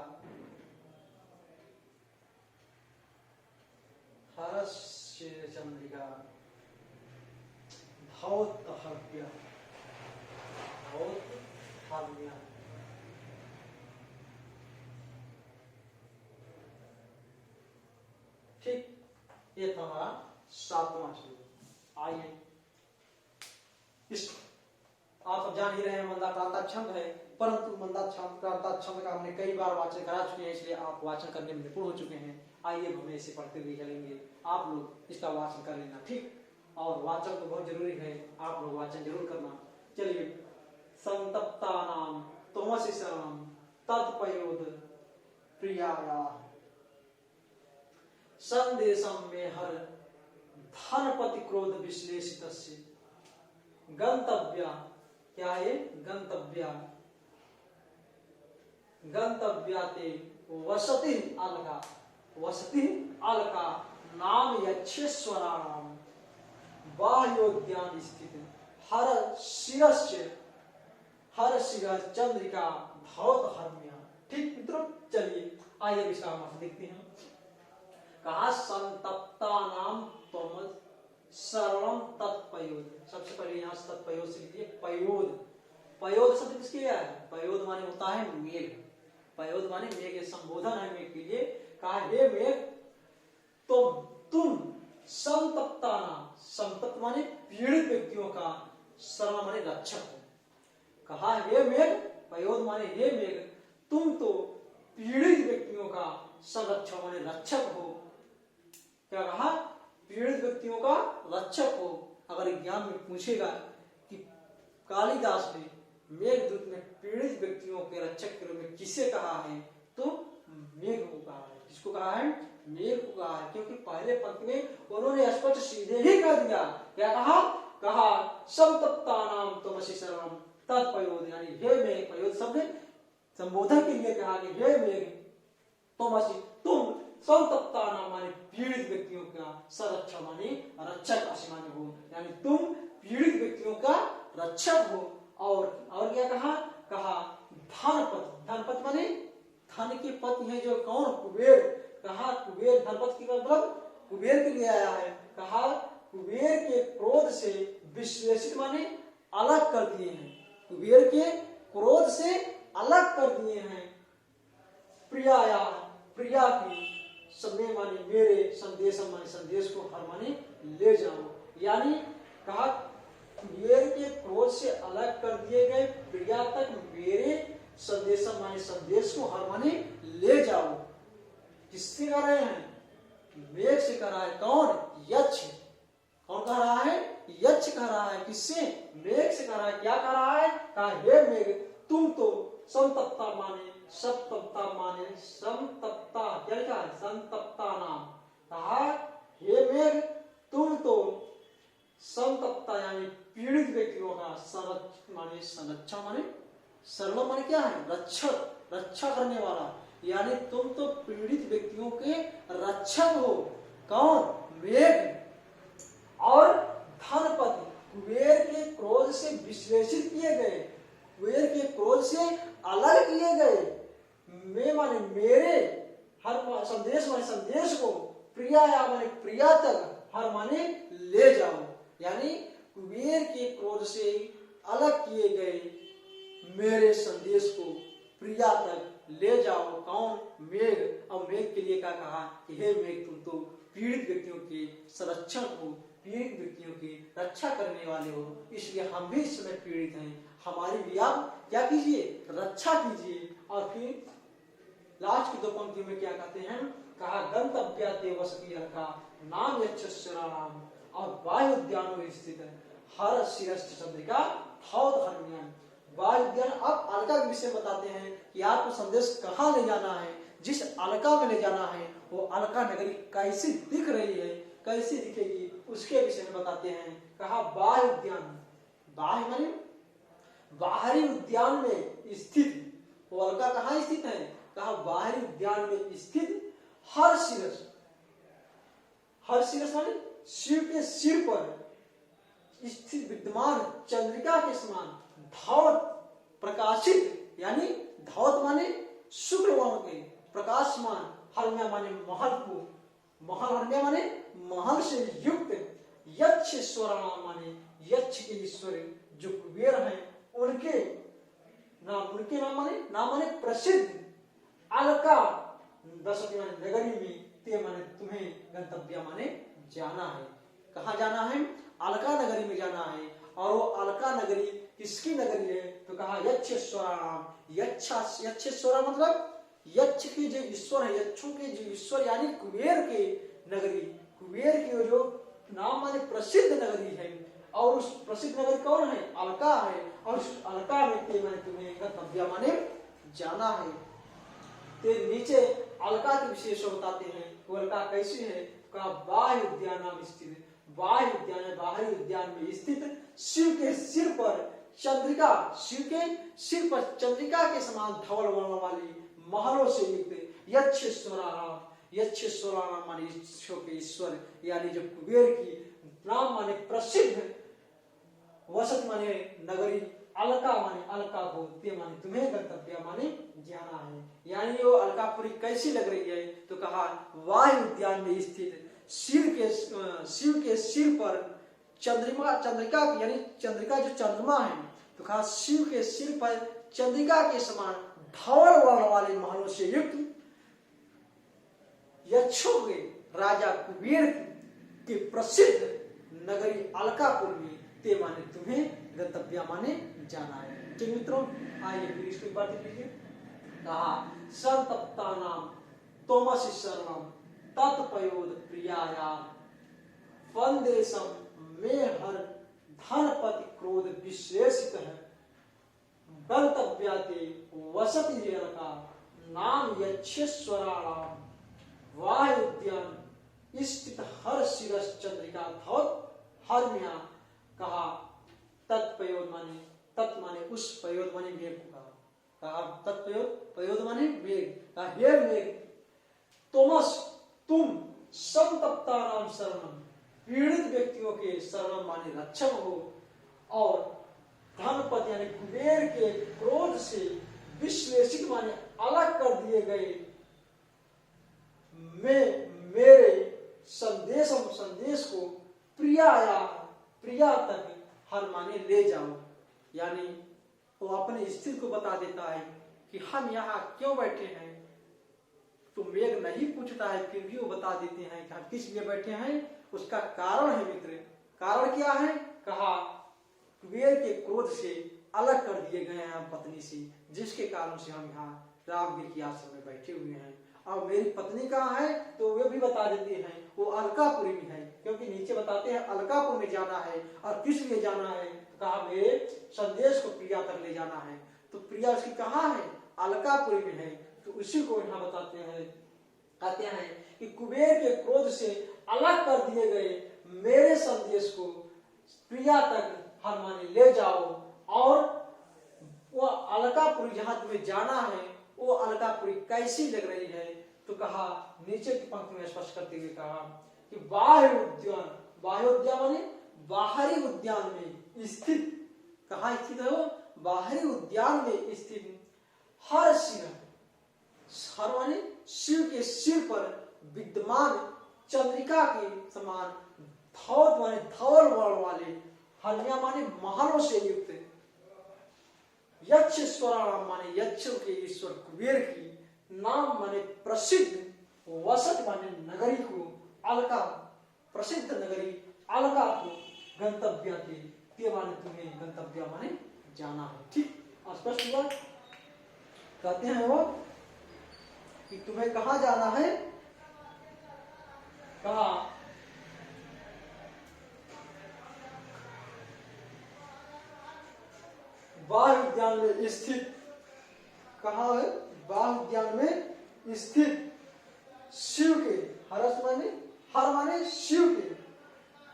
हर सिर चंद्रिका धौतहव्य, धौतहव्य। ठीक, ये था हमारा 7वां श्लोक। आइए इस आप सब जान ही रहे हैं मंदाक्रांता छंद है, परंतु मंदाक्रांता छंद का हमने कई बार वाचन करा चुके हैं, इसलिए आप वाचन करने में निपुण हो चुके हैं। आइए हम इसे पढ़ते हुए चलेंगे, आप लोग इसका वाचन कर लेना, ठीक। और वाचन तो बहुत जरूरी है, आप लोग वाचन जरूर करना। चलिए, संतप्तानाम त्वमसि शरणं तत्पयोद प्रियाया संदेशम में हर धनपति क्रोध विश्लेषितस्य गंतव्या, क्या है गंतव्या, गंतव्याते वसति अलका, वसति अलका नाम यक्षेश्वराणाम बाह्योद्यान स्थित हर शिरस्य चंद्रिका धौत हर्म्या। ठीक मित्रों, चलिए आइए इसका अर्थ देखते हैं। कहा संतप्ता नाम त्वम शरणं तत्पयोद। सबसे पहले यहाँ से तत्पयोद से लिखिए पयोद। पयोद शब्द किसके है? पयोद माने होता है मेघ। पयोद माने मेघ, संबोधन है मेघ के लिए। कहा हे मेघ तुम संतप्ता नाम, संतप्त माने पीड़ित व्यक्तियों का, शरण माने रक्षक हो। कहा हे मेघ, पयोद माने हे मेघ, तुम तो पीड़ित व्यक्तियों का संरक्षक माने रक्षक हो। क्या कहा? पीड़ित व्यक्तियों का रक्षक हो। अगर एग्जाम में पूछेगा कि कालिदास ने मेघदूत में पीड़ित व्यक्तियों के रक्षक के रूप में किसे कहा है, तो मेघ को कहा है। किसको कहा है? मेघ को कहा है, क्योंकि पहले पंक्ति में उन्होंने स्पष्ट सीधे ही कह दिया। क्या कहा? कहा संतप्ता नाम त्वमसि शरणं तत्पयोद, यानी हे मेघ, पयोद शब्द संबोधन के लिए कहा कि हे मेघ त्वमसि, तुम संतप्ता नाम माने पीड़ित व्यक्तियों का, संरक्षक माने रक्षक माने हो, यानी तुम पीड़ित व्यक्तियों का रक्षक हो। और क्या कहा? कहा धनपति, धनपति माने धन के पति है जो कौन? कुबेर। कहा कुबेर, धनपति का मतलब कुबेर के लिए आया है। कहा कुबेर के क्रोध से विश्लेषित माने अलग कर दिए हैं, कुबेर के क्रोध से अलग कर दिए हैं। प्रियाया, प्रिया की, समय माने मेरे, संदेश माने संदेश को, हर माने ले जाओ। यानी कहा कुबेर के क्रोध से अलग कर दिए गए प्रिया तक मेरे संदेश माने संदेश को, हर माने ले जाओ। किससे कह रहे हैं? मेघ से कह रहा है। कौन? यक्ष। कौन कह रहा है? यक्ष कह रहा है। किससे? मेघ से कह रहा है। क्या कह रहा है? कहा हे मेघ, तुम तो संतप्ता माने सप्तप्ता माने संतप्ता, क्या लिखा है? संतप्ता नाम। कहा हे मेघ, तुम तो संतप्ता यानी पीड़ित व्यक्तियों का, संरक्षक माने संरक्षण माने शरण माने क्या है? रक्षक, रक्षा करने वाला, यानी तुम तो पीड़ित व्यक्तियों के रक्षक हो। कौन? मेघ। और धनपति, कुबेर के क्रोध से विश्लेषित किए गए, कुबेर के क्रोध से अलग किए गए, मैं माने मेरे, हर संदेश माने संदेश को, प्रिया माने प्रिया तक, हर माने ले जाओ। यानी कुबेर के क्रोध से अलग किए गए मेरे संदेश को प्रिया तक ले जाओ। कौन? मेघ। अब मेघ के लिए क्या कहा कि हे मेघ, तुम तो पीड़ित व्यक्तियों के संरक्षक हो, पीड़ित व्यक्तियों की रक्षा करने वाले हो, इसलिए हम भी इस समय पीड़ित हैं, हमारी भी आप क्या कीजिए? रक्षा कीजिए। और फिर लास्ट की दो पंक्ति में क्या कहते हैं? कहा गंतव्याते वसति अलका नाम यक्षेश्वराणाम और वायु उद्यान में स्थित हर शिरश्च चंद्रिका धौत हर्म्याम। वायु उद्यान, अब अलका के विषय बताते हैं कि आपको संदेश कहाँ ले जाना है, जिस अलका में ले जाना है वो अलका नगरी कैसी दिख रही है, कैसी दिखेगी, उसके विषय में बताते हैं। कहा बाह्य उद्यान, बाह्य माने बाहरी उद्यान में स्थित, वो अलका कहाँ स्थित है? कहा बाहरी उद्यान में स्थित हर शिरस, हर शिरस माने शिव के सिर पर स्थित विद्यमान चंद्रिका के समान धौत प्रकाशित, यानी धौत माने शुक्र वर्ण के प्रकाशमान, हर्म्या माने महल को, महल, हर्म्या माने महल से युक्त, यक्षेश्वराणाम माने यक्ष के ईश्वर जो कुबेर हैं उनके नाम, उनके नाम माने प्रसिद्ध अलका दशरथी माने नगरी में, ते माने तुम्हें गंतव्य माने जाना है। कहाँ जाना है? अलका नगरी में जाना है। और वो अलका नगरी किसकी नगरी है? तो कहा यक्षेश्वराणाम। यक्षेश्वरा मतलब यक्ष के जो ईश्वर है, यक्षों के जो ईश्वर यानी कुबेर के नगरी, कुबेर की जो नाम माने प्रसिद्ध नगरी है। और उस प्रसिद्ध नगरी कौन है? अलका है। और उस अलका में मैंने तुम्हें गंतव्य माने जाना है। तो नीचे अलका के विशेष बताते हैं। वो अलका कैसी है? कहा बाह्य उद्यान नाम स्थित है। बाह्य उद्यान है, बाहरी उद्यान में स्थित, शिव के सिर पर चंद्रिका, शिव के सिर पर चंद्रिका के समान धवल वर्ण वाली महलों से युक्त यक्षेश्वराणाम। यक्षेश्वराणाम माने ईश्वर के ईश्वर यानी जो कुबेर की नाम माने प्रसिद्ध, वसत माने नगरी, अलका माने अलका को, ते माने तुम्हें गंतव्य माने जाना है। यानी वो अलकापुरी कैसी लग रही है? तो कहा वायु उद्यान में स्थित, शिव के सिर पर चंद्रिका यानी चंद्रिका जो चंद्रमा है, तो कहा शिव के सिर पर चंद्रिका के समान धवल वर्ण वाले महलों से युक्त यक्षों के राजा कुबेर के प्रसिद्ध नगरी अलकापुर में ते माने तुम्हें गंतव्य माने जाना है। ठीक मित्रों, आइए फिर इसको बात लीजिए। कहा संतप्ता नाम तोमसि शरणम तत्पयोद प्रियाया वंदेशम में हर धनपति क्रोध विश्लेषित है गंतव्याते वसति रेणका नाम यक्षेश्वराणाम वायु उद्यान स्थित हर शिरस चंद्रिका धौत हरम्या। कहा तत्पयोद माने, तत् माने उस, पयोद माने मेघ को कहा तत्पयोद, पयोद माने मेघ। कहा हे मेघ तोमस तुम संतप्ता नाम शरणम, पीड़ित व्यक्तियों के शरण माने रक्षक हो, और धनपति यानी कुबेर के क्रोध से विश्लेषित माने अलग कर दिए गए मेरे संदेश को प्रिया तक हर माने ले जाओ। यानी वो अपने स्थिति को बता देता है कि हम यहाँ क्यों बैठे हैं। तो मेघ नहीं पूछता है, फिर भी वो बता देते हैं कि हम किस लिए बैठे हैं। उसका कारण है मित्र। कारण क्या है? कहा कुबेर के क्रोध से अलग कर दिए गए हैं हम पत्नी से, जिसके कारण से हम यहाँ रामगिर की आश्रम में बैठे हुए हैं। और मेरी पत्नी कहाँ है? तो वे भी बता देते हैं वो अलकापुरी में है, क्योंकि नीचे बताते हैं अलकापुर में जाना है। और किस लिए जाना है? तो कहा मेरे संदेश को प्रिया तक ले जाना है। तो प्रिया उसकी कहाँ है? अलकापुरी में है। तो उसी को यहाँ बताते हैं, कहते हैं कि कुबेर के क्रोध से अलग कर दिए गए मेरे संदेश को प्रिया तक हर माने ले जाओ। और वो अलकापुरी जहां तुम्हें जाना है, वो अलकापुरी कैसी लग रही है? तो कहा नीचे की पंक्ति में स्पष्ट करते हुए कहा कि बाह्य उद्यान, बाह्य उद्यान माने बाहरी उद्यान में स्थित। कहाँ स्थित है वो? बाहरी उद्यान में स्थित हर शिव, हर माने शिव के सिर पर विद्यमान चंद्रिका के समान धौत माने धवल वर्ण वाले, हरम्या माने महलों से युक्त, यक्षेश्वराणाम माने यक्षों के ईश्वर कुबेर की, नाम माने प्रसिद्ध, वसत माने नगरी को, अलका प्रसिद्ध नगरी अलका को गंतव्य के माने तुम्हें गंतव्य माने जाना है। ठीक स्पष्ट हुआ? कहते हैं वो कि तुम्हें कहाँ जाना है? कहा बाह्य उद्यान में स्थित। कहाँ है? बाह्य उद्यान में स्थित शिव के, हरस माने हर माने शिव के,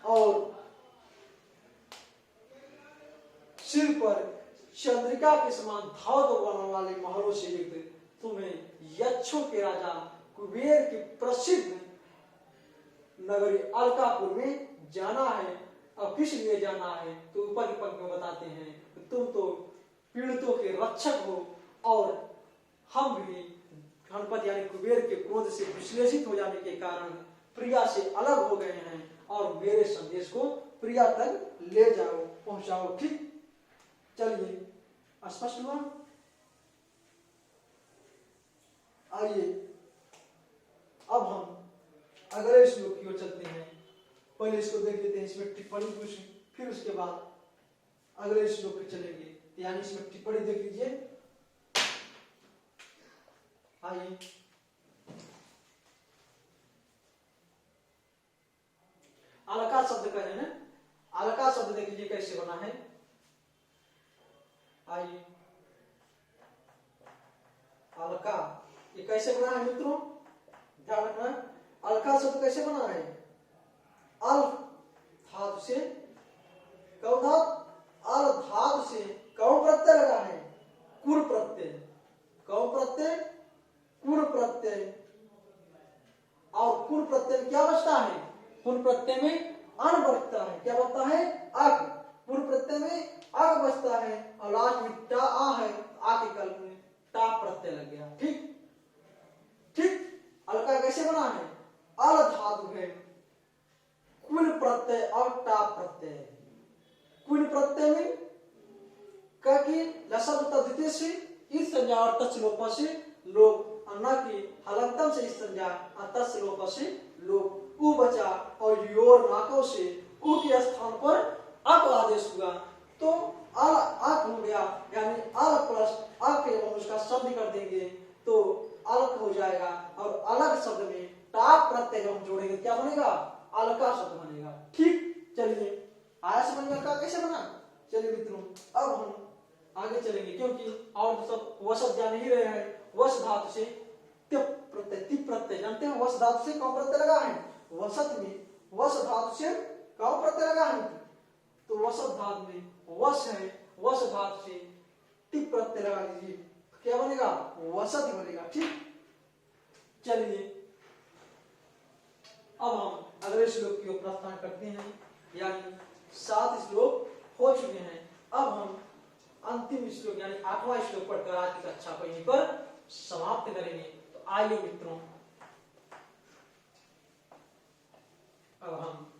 और सिर पर चंद्रिका के समान धावत वर्ण वाले महलों से युक्त तुम्हें यक्षों के राजा कुबेर की प्रसिद्ध नगरी अलकापुर में जाना है। अब किस लिए जाना है? तो ऊपर की पंक्ति में बताते हैं तुम तो पीड़ितों के रक्षक हो, और हम भी गणपति यानी कुबेर के क्रोध से विश्लेषित हो जाने के कारण प्रिया से अलग हो गए हैं, और मेरे संदेश को प्रिया तक ले जाओ, पहुंचाओ। ठीक, चलिए स्पष्ट हुआ? आइए अब हम अगले श्लोक की ओर चलते हैं। पहले इसको देख लेते हैं, इसमें टिप्पणी पूछी, फिर उसके बाद अगले श्लोक पे चलेंगे। यानी इसमें टिप्पणी देख लीजिए। आइए, अलका शब्द का है ना, अलका शब्द देख लीजिए कैसे बना है। आइए, अलका ये कैसे बना है मित्रों, ध्यान रखना। अलका शब्द कैसे बना है, अल धातु से कौ धातु, अल धातु से कौ प्रत्यय लगा है, कुर प्रत्यय, कौ प्रत्यय कुर प्रत्यय, और कुर प्रत्यय में क्या बचता है, कुर प्रत्यय में अन बचता है, क्या बचता है, अक, कुर प्रत्यय में अक बचता है, और लास्ट में टा आ है, आ के कल में टा प्रत्यय लग गया। ठीक ठीक, अलका कैसे बना है, अल धातु है, कुल प्रत्यय और टा प्रत्यय। कुल प्रत्यय में क की लसब तद्धित से इस संज्ञा और तस् लोप से लोग, अन्ना की हलंतम से इस संज्ञा और तस् लोप से लोग, उ बचा और योर नाकों से उ के स्थान पर अक आदेश हुआ, तो अल अक हो गया, यानी अल प्लस अक के हम उसका शब्द कर देंगे तो अलग हो जाएगा, और अलग शब्द में टा प्रत्यय हम जोड़ेंगे, क्या बनेगा, अलका शब्द बनेगा। ठीक, चलिए आया समझ में अलका कैसे बना। चलिए मित्रों, अब हम आगे चलेंगे, क्योंकि और तो सब वसत जान ही रहे हैं। वस धातु से तिप प्रत्यय, तिप प्रत्यय जानते हैं, वस धातु से कौन प्रत्यय लगा है, वसत में वस धातु से कौन प्रत्यय लगा है, तो वसत धातु में वस है, वस धातु से तिप प्रत्यय लगा दीजिए, क्या बनेगा, वसत ही बनेगा। ठीक, चलिए अब हम अगले श्लोक की ओर प्रस्थान करते हैं। यानी 7 श्लोक हो चुके हैं, अब हम अंतिम श्लोक यानी 8वां श्लोक पढ़कर आज की कक्षा को यहीं पर समाप्त करेंगे। तो आइए मित्रों, अब हम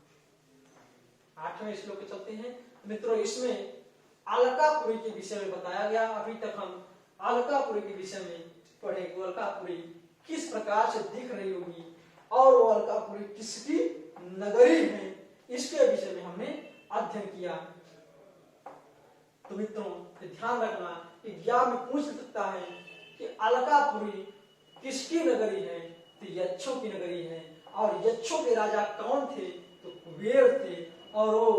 8वें श्लोक पे चलते हैं। मित्रों, इसमें अलकापुरी के विषय में बताया गया। अभी तक हम अलकापुरी के विषय में पढ़े, अलकापुरी किस प्रकार से दिख रही होगी और वो अलकापुरी किसकी नगरी है, इसके विषय में हमने अध्ययन किया। तो मित्रों ध्यान रखना, एग्जाम में पूछ सकता है कि अलकापुरी किसकी नगरी है, तो यक्षों की नगरी है। और यक्षों के राजा कौन थे, तो कुबेर थे। और वो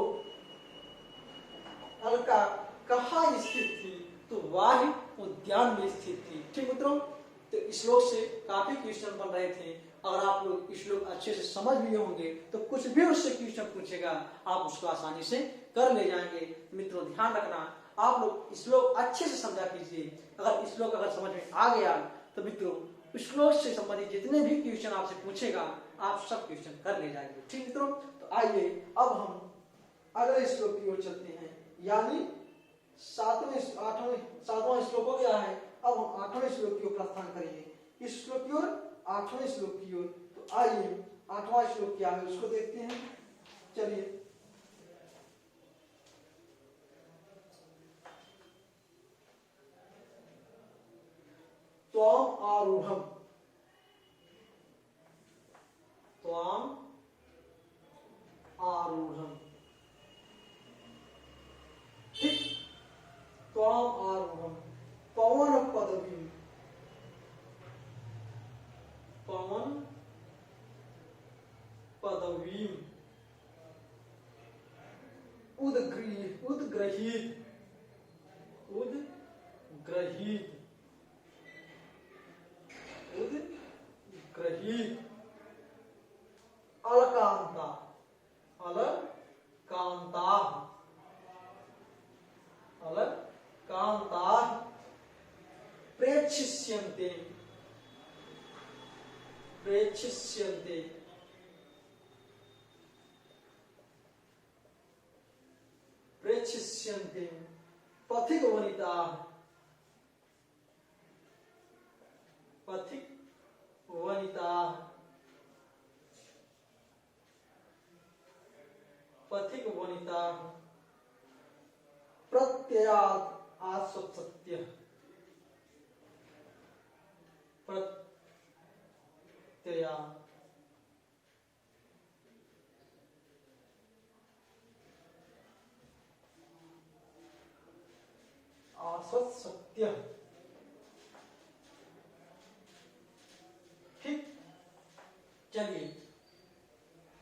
अलका कहाँ स्थित थी, तो वाही उद्यान में स्थित थी। ठीक मित्रों, तो श्लोक से काफी क्वेश्चन बन रहे थे। अगर आप लोग श्लोक अच्छे से समझ लिए होंगे तो कुछ भी उससे क्वेश्चन पूछेगा आप उसको आसानी से कर ले जाएंगे। मित्रों ध्यान रखना, आप लोग श्लोक अच्छे से समझा कीजिए। अगर श्लोक अगर समझ में आ गया तो मित्रों श्लोक से संबंधित जितने भी क्वेश्चन आपसे पूछेगा आप सब क्वेश्चन कर ले जाएंगे। ठीक मित्रों, तो आइए अब हम अगले श्लोक की ओर चलते हैं। यानी 7वां श्लोक हो गया है, अब हम 8वें श्लोक की ओर प्रस्थान करेंगे। इस श्लोक की ओर 8वें श्लोक की ओर, तो आइए 8वां श्लोक क्या है उसको देखते हैं। चलिए, त्वाम आरूढ़म, त्वाम आरूढ़म, ठीक, त्वाम आरूढ़म, पवन पदवी, पवन पदवी, उद्ग्रहित, उद्ग्रहित, उद्ग्रहित, उद्ग्रहित, अलकांता, अलकांता, अलकांता, प्रेक्षिष्यन्ते, प्रेक्षिष्यन्ते, प्रेक्षिष्यन्ते, पथिक वनिता, पथिक वनिता, पथिक वनिता, प्रत्ययात् आस्वत्सत्य, प्रत्यया, शाश्वत सत्य। ठीक, चलिए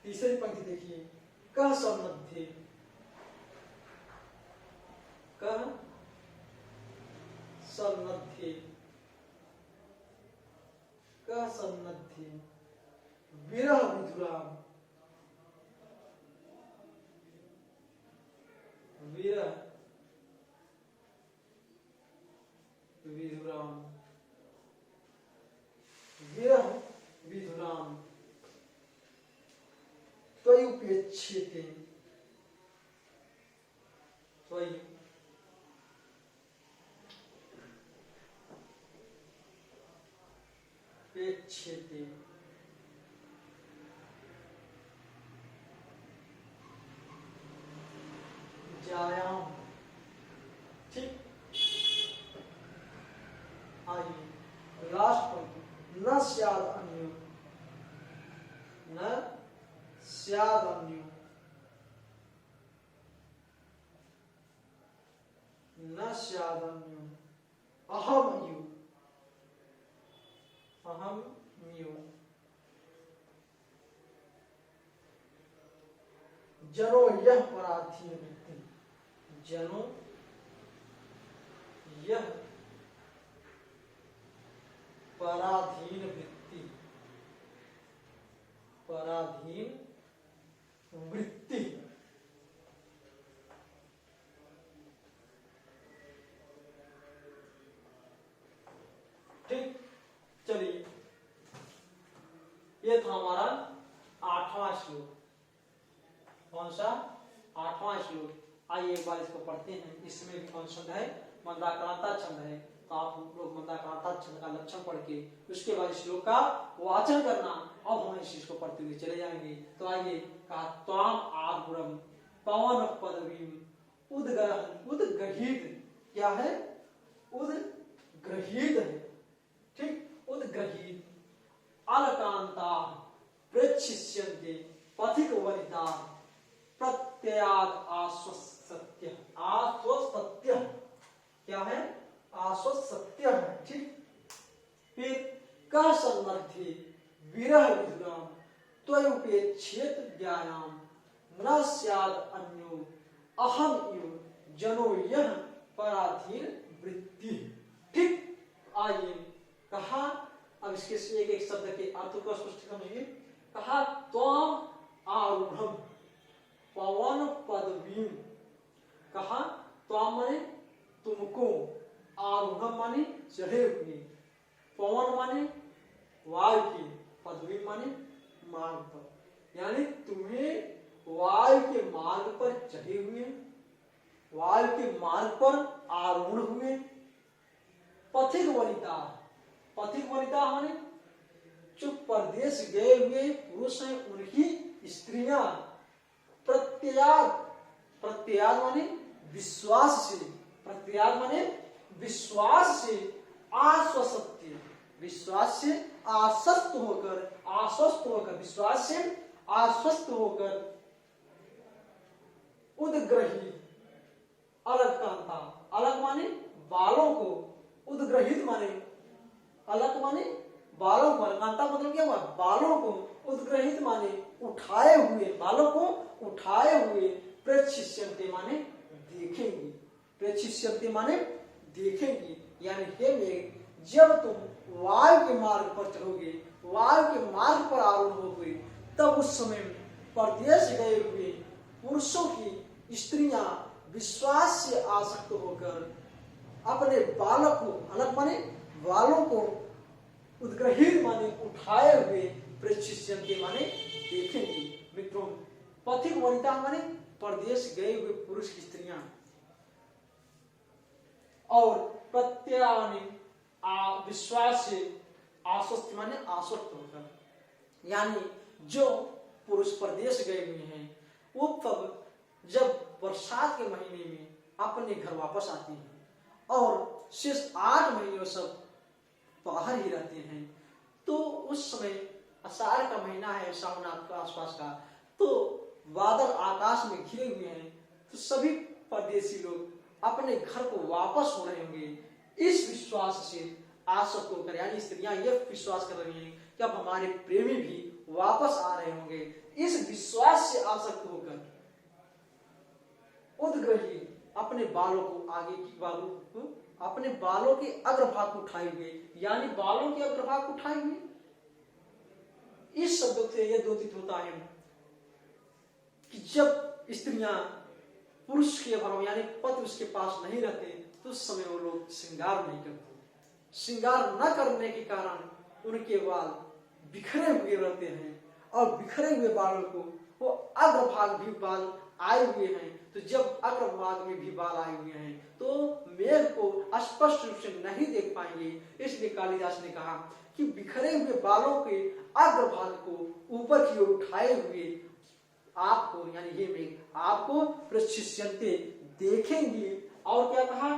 तीसरी पंक्ति देखिए, कह सन्नद्धि, कह सन्नद्धि, कह सन्नद्धि विरह विधुराम, विरह विधुराम, विरह विधुराम त्वयुपेक्षिते, त्वयुपेक्षिते जायाम। ठीक, आइए लास्ट पॉइंट, न स्याद अन्यो, न स्याद अन्यो, न स्याद अन्यो अहम यु, अहम यु जनो यह पराधीन वृत्ति, जनो यह पराधीन वृत्ति, पराधीन वृत्ति। ठीक, चलिए ये था हमारा 8वां श्लोक। कौन सा? 8वां श्लोक। आइए एक बार इसको पढ़ते हैं। इसमें भी कौन छंद है? मंदाक्रांता छंद है। तो आप लोग मंदाक्रांता छंद का लक्षण पढ़ के उसके बाद श्लोक का वाचन करना। अब हम इस चीज को पढ़ते हुए चले जाएंगे। तो आइए, कहा त्वाम आगुरम पवन पदवीम उद्गहित, क्या है? उद्गहित है। ठीक, उद्गहित अलकांता प्रेक्षिष्यन्ते पथिक वनिता प्रत्याद आश्वसत्य, आश्वसत्य क्या है? आश्वसत्य है। ठीक, फिर कह सन्नद्धि विरह विधुराम त्वयुपेक्षित ज्ञानाम न स्याद अन्यो अहम यु जनो यह पराधीन वृत्ति। ठीक, आइए कहा, अब इसके एक एक शब्द के अर्थ को स्पष्ट समझिए। कहा त्वम आरूढ़म पवन पदवीम, कहा त्वम माने तुमको, आरूढ़म माने चढ़े हुए, पवन माने वायु की, पदवी माने मार्ग पर, यानी तुम्हें वायु के मार्ग पर चढ़े हुए, वायु के मार्ग पर आरूढ़ हुए। पथिक वनिता, पथिक वनिता माने जो परदेश गए हुए पुरुष हैं उनकी स्त्रियां। प्रत्याग, प्रत्याग माने विश्वास से, प्रत्याग माने विश्वास से, आश्वसत्य विश्वास से आश्वस्त होकर, आश्वस्त होकर, विश्वास से आश्वस्त होकर, उद्ग्रहित अलग कांता, अलग माने बालों को, उद्ग्रहित माने अलग माने बालों को, अलकांता मतलब क्या हुआ? बालों को, उद्ग्रहित माने उठाए हुए, बालों को उठाए हुए, प्रेक्षिष्यन्ते माने देखेंगे, प्रेक्षिष्यन्ते माने देखेंगे। यानी हे मेघ, जब तुम वायु के मार्ग पर चढ़ोगे, वायु के मार्ग पर आरूढ़ होगे, तब उस समय परदेश गए हुए पुरुषों की स्त्रियां विश्वास से आसक्त होकर अपने बालक को, अलग माने बालों को, उद्ग्रहित माने उठाए हुए, प्रेक्षिष्यन्ते माने देखेंगे। मित्रों, पथिक वनिता माने परदेश गए हुए पुरुष की स्त्रियां, और प्रत्याने विश्वास से आश्वस्त माने आश्वस्त होकर, यानी जो पुरुष परदेश गए हुए हैं वो तब जब बरसात के महीने में अपने घर वापस आते हैं और शेष 8 महीने सब बाहर ही रहते हैं, तो उस समय आषाढ़ का महीना है, सावनाथ के आसपास का, तो बादल आकाश में घिरे हुए हैं, तो सभी परदेशी लोग अपने घर को वापस हो रहे होंगे। इस विश्वास से आसक्त होकर, यानी स्त्रियां ये विश्वास कर रही हैं कि अब हमारे प्रेमी भी वापस आ रहे होंगे। इस विश्वास से आसक्त होकर उद्ग्रही अपने बालों को आगे की बालों को, अपने बालों के अग्रभाग को उठाए हुए, यानी बालों के अग्रभाग को उठाए हुए, इस शब्द से यह द्योतित होता है कि जब स्त्रियां पुरुष के अभाव यानी पति उसके पास नहीं रहते तो उस समय वो लोग श्रृंगार नहीं करते। श्रृंगार न करने के कारण उनके बाल बिखरे हुए रहते हैं और बिखरे हुए बालों को वो अग्रभाग भी बाल आए हुए हैं। तो जब अग्रभाग में भी बाल आए हुए हैं तो मेघ को स्पष्ट रूप से नहीं देख पाएंगे। इसलिए कालिदास ने कहा कि बिखरे हुए बालों के अग्रभाग को ऊपर की ओर उठाए हुए आपको, यानी ये मेघ आपको प्रशिष्यन्ते देखेंगे। और क्या कहा?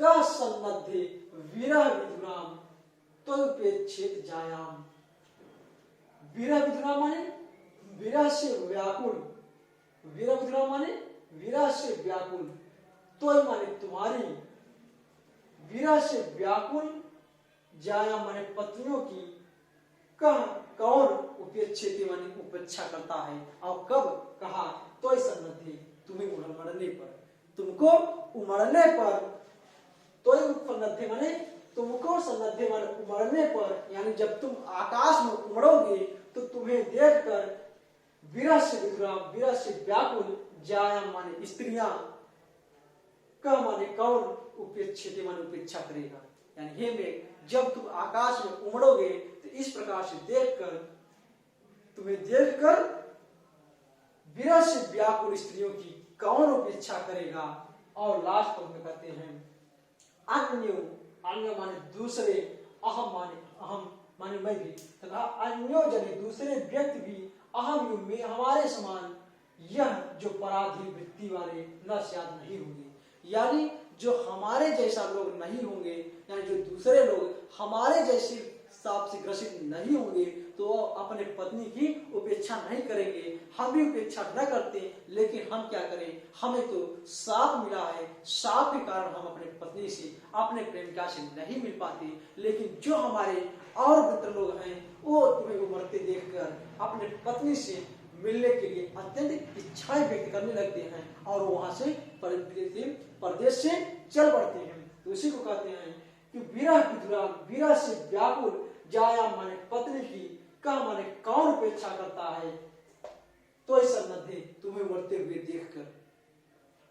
क सन्नद्धे विरह विधुराम त्वपेक्षित जायाम। विरह विधुराम माने विरह से व्याकुल, विरह विधुराम माने विरह से व्याकुल, तो माने तुम्हारी, विरह से व्याकुल, जायाम माने पत्नियों की, कौन उपेक्षित माने उपेक्षा करता है। और कब कहा? तो सन्नद्धि तुम्हें उमड़ने पर, तुमको उमड़ने पर, तो सन्नद्धि माने तुमको, सन्नद्धि माने उमड़ने पर, यानी जब तुम आकाश में उमड़ोगे तो तुम्हें देखकर विरह से विधुराम, विरह से व्याकुल, जायाम माने स्त्रियां, क माने कौन, उपेक्षित माने उपेक्षा करेगा। यानी हे मेघ जब तुम आकाश में उमड़ोगे तो इस प्रकार से देखकर, तुम्हें देखकर विरह से व्याकुल स्त्रियों की कौन उपेक्षा करेगा। और लास्ट पद में कहते हैं अन्यो, अन्य माने दूसरे, अहम माने मैं भी, तथा अन्यो जने दूसरे व्यक्ति भी, अहम में हमारे समान, यह जो पराधीन वृत्ति वाले न शायद नहीं होंगे। यानी जो हमारे जैसा लोग नहीं होंगे, यानी जो दूसरे लोग हमारे जैसे साप से ग्रसित नहीं होंगे तो अपने पत्नी की उपेक्षा नहीं करेंगे। हम भी उपेक्षा न करते, लेकिन हम क्या करें, हमें तो साप मिला है, साप के कारण हम अपने पत्नी से, अपने प्रेमिका से नहीं मिल पाते। लेकिन जो हमारे और मित्र लोग हैं वो तुम्हें उमड़ते देखकर अपने पत्नी से मिलने के लिए अत्यंत इच्छाएं व्यक्त करने लगते हैं और वहां से परदेश से चल पड़ते हैं। तो उसी को कहते हैं कि विरह विधुराम, विरह से व्याकुल, जायाम माने पत्नी की, का माने कौन उपेक्षा करता है, तो सन्नद्धे तुम्हें उमड़ते हुए देखकर।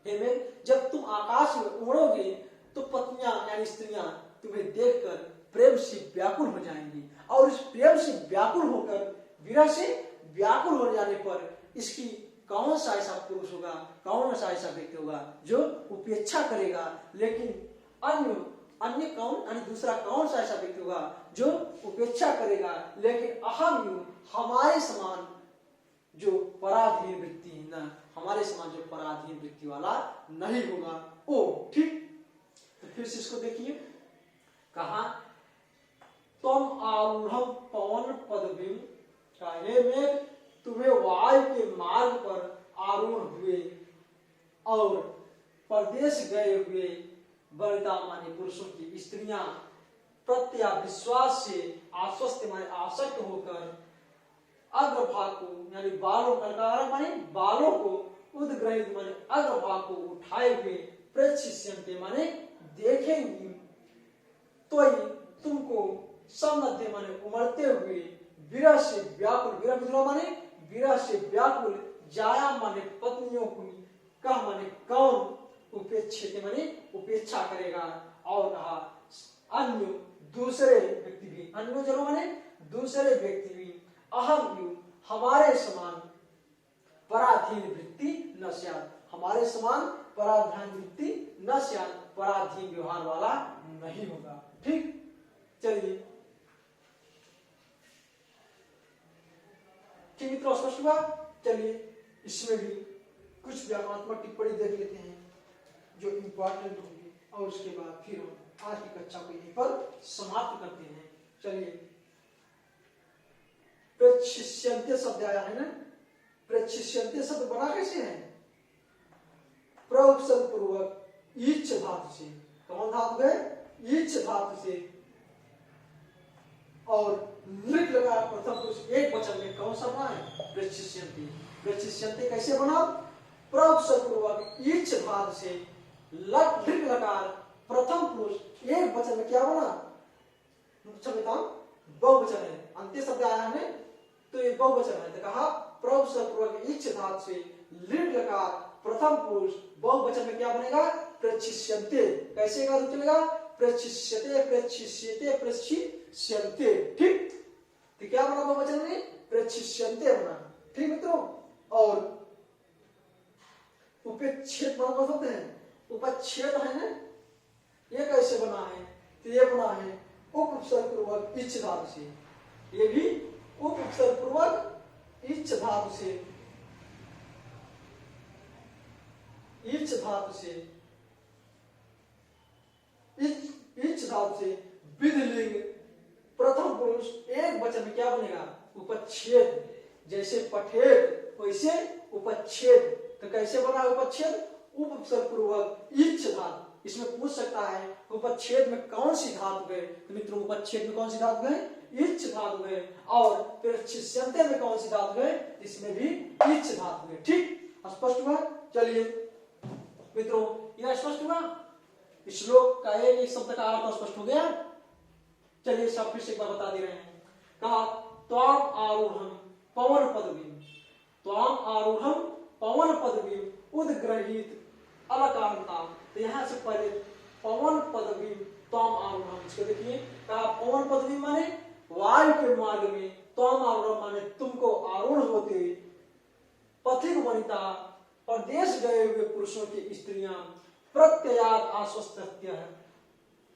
हे मेघ जब तुम आकाश में उमड़ोगे तो पत्नियां यानी स्त्रियां तुम्हें देखकर प्रेम से व्याकुल हो जाएंगी। और इस प्रेम से व्याकुल होकर, विरह से व्याकुल हो जाने पर इसकी कौन सा ऐसा पुरुष होगा, कौन सा ऐसा व्यक्ति होगा जो उपेक्षा करेगा। लेकिन अन्य कौन, यानी दूसरा कौन सा ऐसा व्यक्ति होगा जो उपेक्षा करेगा। लेकिन अहम यू, हमारे समान जो पराधीन वृत्ति न, हमारे समान जो पराधीन वृत्ति वाला नहीं होगा। ओ ठीक, तो फिर से इसको देखिए, कहा तुम आरूढ़ पवन पदवीं, हे मेघ तुम्हें वायु के मार्ग पर आरूढ़ हुए और परदेश गए हुए वनिता माने पुरुषों की स्त्रियां प्रत्या विश्वास से आश्वस्त माने आसक्त होकर अग्रभाग को, यानी बालों माने बालों को, उद्ग्रहित माने अग्रभाग को उठाए हुए प्रशिष्यन्ते माने देखेंगी। तो तुमको सन्नद्धे माने उमड़ते हुए, विरह से व्याकुल, विरह विधुराम माने विरह से व्याकुल, जाया माने पत्नियों को, कह माने कौन, उपेक्षित माने उपेक्षा करेगा। और कहा अन्य दूसरे व्यक्ति भी, अन्य जनो माने दूसरे व्यक्ति भी, अहम यू हमारे समान पराधीन वृत्ति न स्यात्, हमारे समान पराधीन वृत्ति न स्यात्, पराधीन व्यवहार वाला नहीं होगा। ठीक, चलिए ठीक मित्रों स्पष्ट हुआ। चलिए इसमें भी कुछ व्याकरणात्मक टिप्पणी देख लेते हैं जो इम्पोर्टेंट होगी और उसके बाद फिर हम आज की कक्षा को यहीं पर समाप्त करते हैं। चलिए प्रशिष्यन्ते शब्द आया है ना, प्रशिष्यन्ते शब्द बना कैसे है, प्र प्रउपसर्ग पूर्वक ईच धातु से, कौन धातु है, ईच धातु से, और लिट लगा प्रथम पुरुष एक वचन में कौन सा बना है, प्रच्छिष्यन्ति। प्रच्छिष्यन्ति कैसे बना, प्रउपसर्ग पूर्वक ईच धातु से लट लिट लकार प्रथम पुरुष एक वचन में क्या बना, क्षम्यतां बहुवचन है, अंत्य शब्द आया है तो ये बहुवचन है, तो कहा प्रउपसर्ग पूर्वक ईच धातु से लिट लकार प्रथम पुरुष बहुवचन में क्या बनेगा, प्रच्छिष्यन्ते। कैसे का रूप चलेगा, प्रच्छिष्यते, प्रच्छिष्यते, प्रच्छिष्यन्ते। ठीक, तो क्या बना बहुवचन में, प्रच्छिष्यन्ते बना। ठीक मित्रों, और उपच्छेद बना बोल सकते हैं, उपच्छेद है ना, ये कैसे बना है, तो ये बना है उपसर्ग पूर्वक ईच धातु से, ये भी उपसर्ग पूर्वक ईच धातु से, ईच धातु से, ईच धातु से विधिलिंग प्रथम पुरुष एक वचन में क्या बनेगा, उपच्छेद। जैसे पठेद वैसे उपच्छेद, तो कैसे बना उपच्छेद, उपसर्ग पूर्वक ईच धातु। इसमें पूछ सकता है उपच्छेद में कौन सी धातु है, तो मित्रों उपच्छेद में कौन सी धातु है, ईच धातु है, और प्रच्छिष्यन्ते में कौन सी धातु है, इसमें भी ईच धातु है। ठीक, स्पष्ट हुआ। चलिए मित्रों, यह स्पष्ट हुआ, श्लोक का एक शब्द का अर्थ स्पष्ट हो गया। चलिए सब फिर से एक बार बता दे रहे हैं। कहा त्वाम आरूढ़म पवन पदवीम, त्वाम आरूढ़म पवन पदवीम उद्ग्रहीत अलकांता। तो यहाँ से पहले पवन पदवीम त्वाम आरूढ़म, इसको देखिए, कहा पवन पदवीम माने वायु के मार्ग में, त्वाम आरूढ़म माने तुमको आरूढ़ होते, पथिक वनिता परदेश गए हुए पुरुषों की स्त्रियां, प्रत्ययात आश्वस्त है,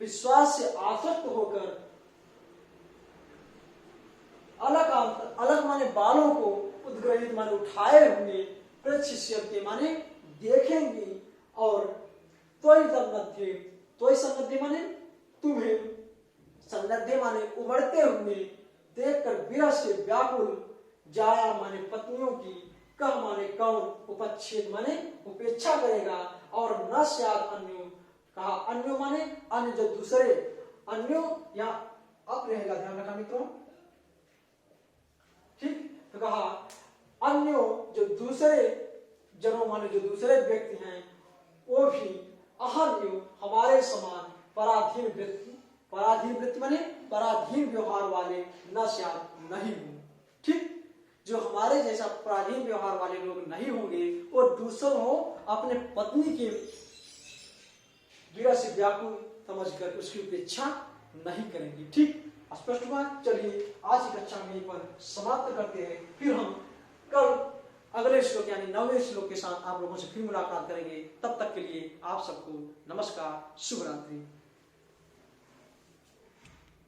विश्वास से आसक्त होकर, अलग अलग माने बालों को, उद्ग्रहित माने उठाए हुए, प्रच्छिष्यन्ते माने देखेंगी, और त्वयि सन्नद्धे, त्वयि सन्नद्धे माने तुम्हें, सन्नद्धे माने उमड़ते हुए देखकर विरह से व्याकुल, जाया माने पत्नियों की, कह माने कौन, उपच्छेद माने उपेक्षा करेगा, और न स्याद अन्यो, कहा अन्यो माने अन्य जो दूसरे, अन्यो यहाँ अब रहेगा, ध्यान रखना मित्रों। ठीक, तो कहा अन्यो जो दूसरे जनों माने जो दूसरे व्यक्ति हैं, वो भी अहन्यो हमारे समान पराधीन वृत्ति, पराधीन वृत्ति माने पराधीन व्यवहार वाले न स्याद नहीं हो। ठीक, जो हमारे जैसा पराधीन व्यवहार वाले लोग नहीं होंगे, वो दूसरों हो अपने पत्नी के विरह से व्याकुल समझकर उसकी उपेक्षा नहीं करेंगे। ठीक, स्पष्ट हुआ। चलिए आज की कक्षा में पर समाप्त करते हैं, फिर हम कल अगले श्लोक यानी 9वें श्लोक के साथ आप लोगों से फिर मुलाकात करेंगे। तब तक के लिए आप सबको नमस्कार, शुभ रात्रि।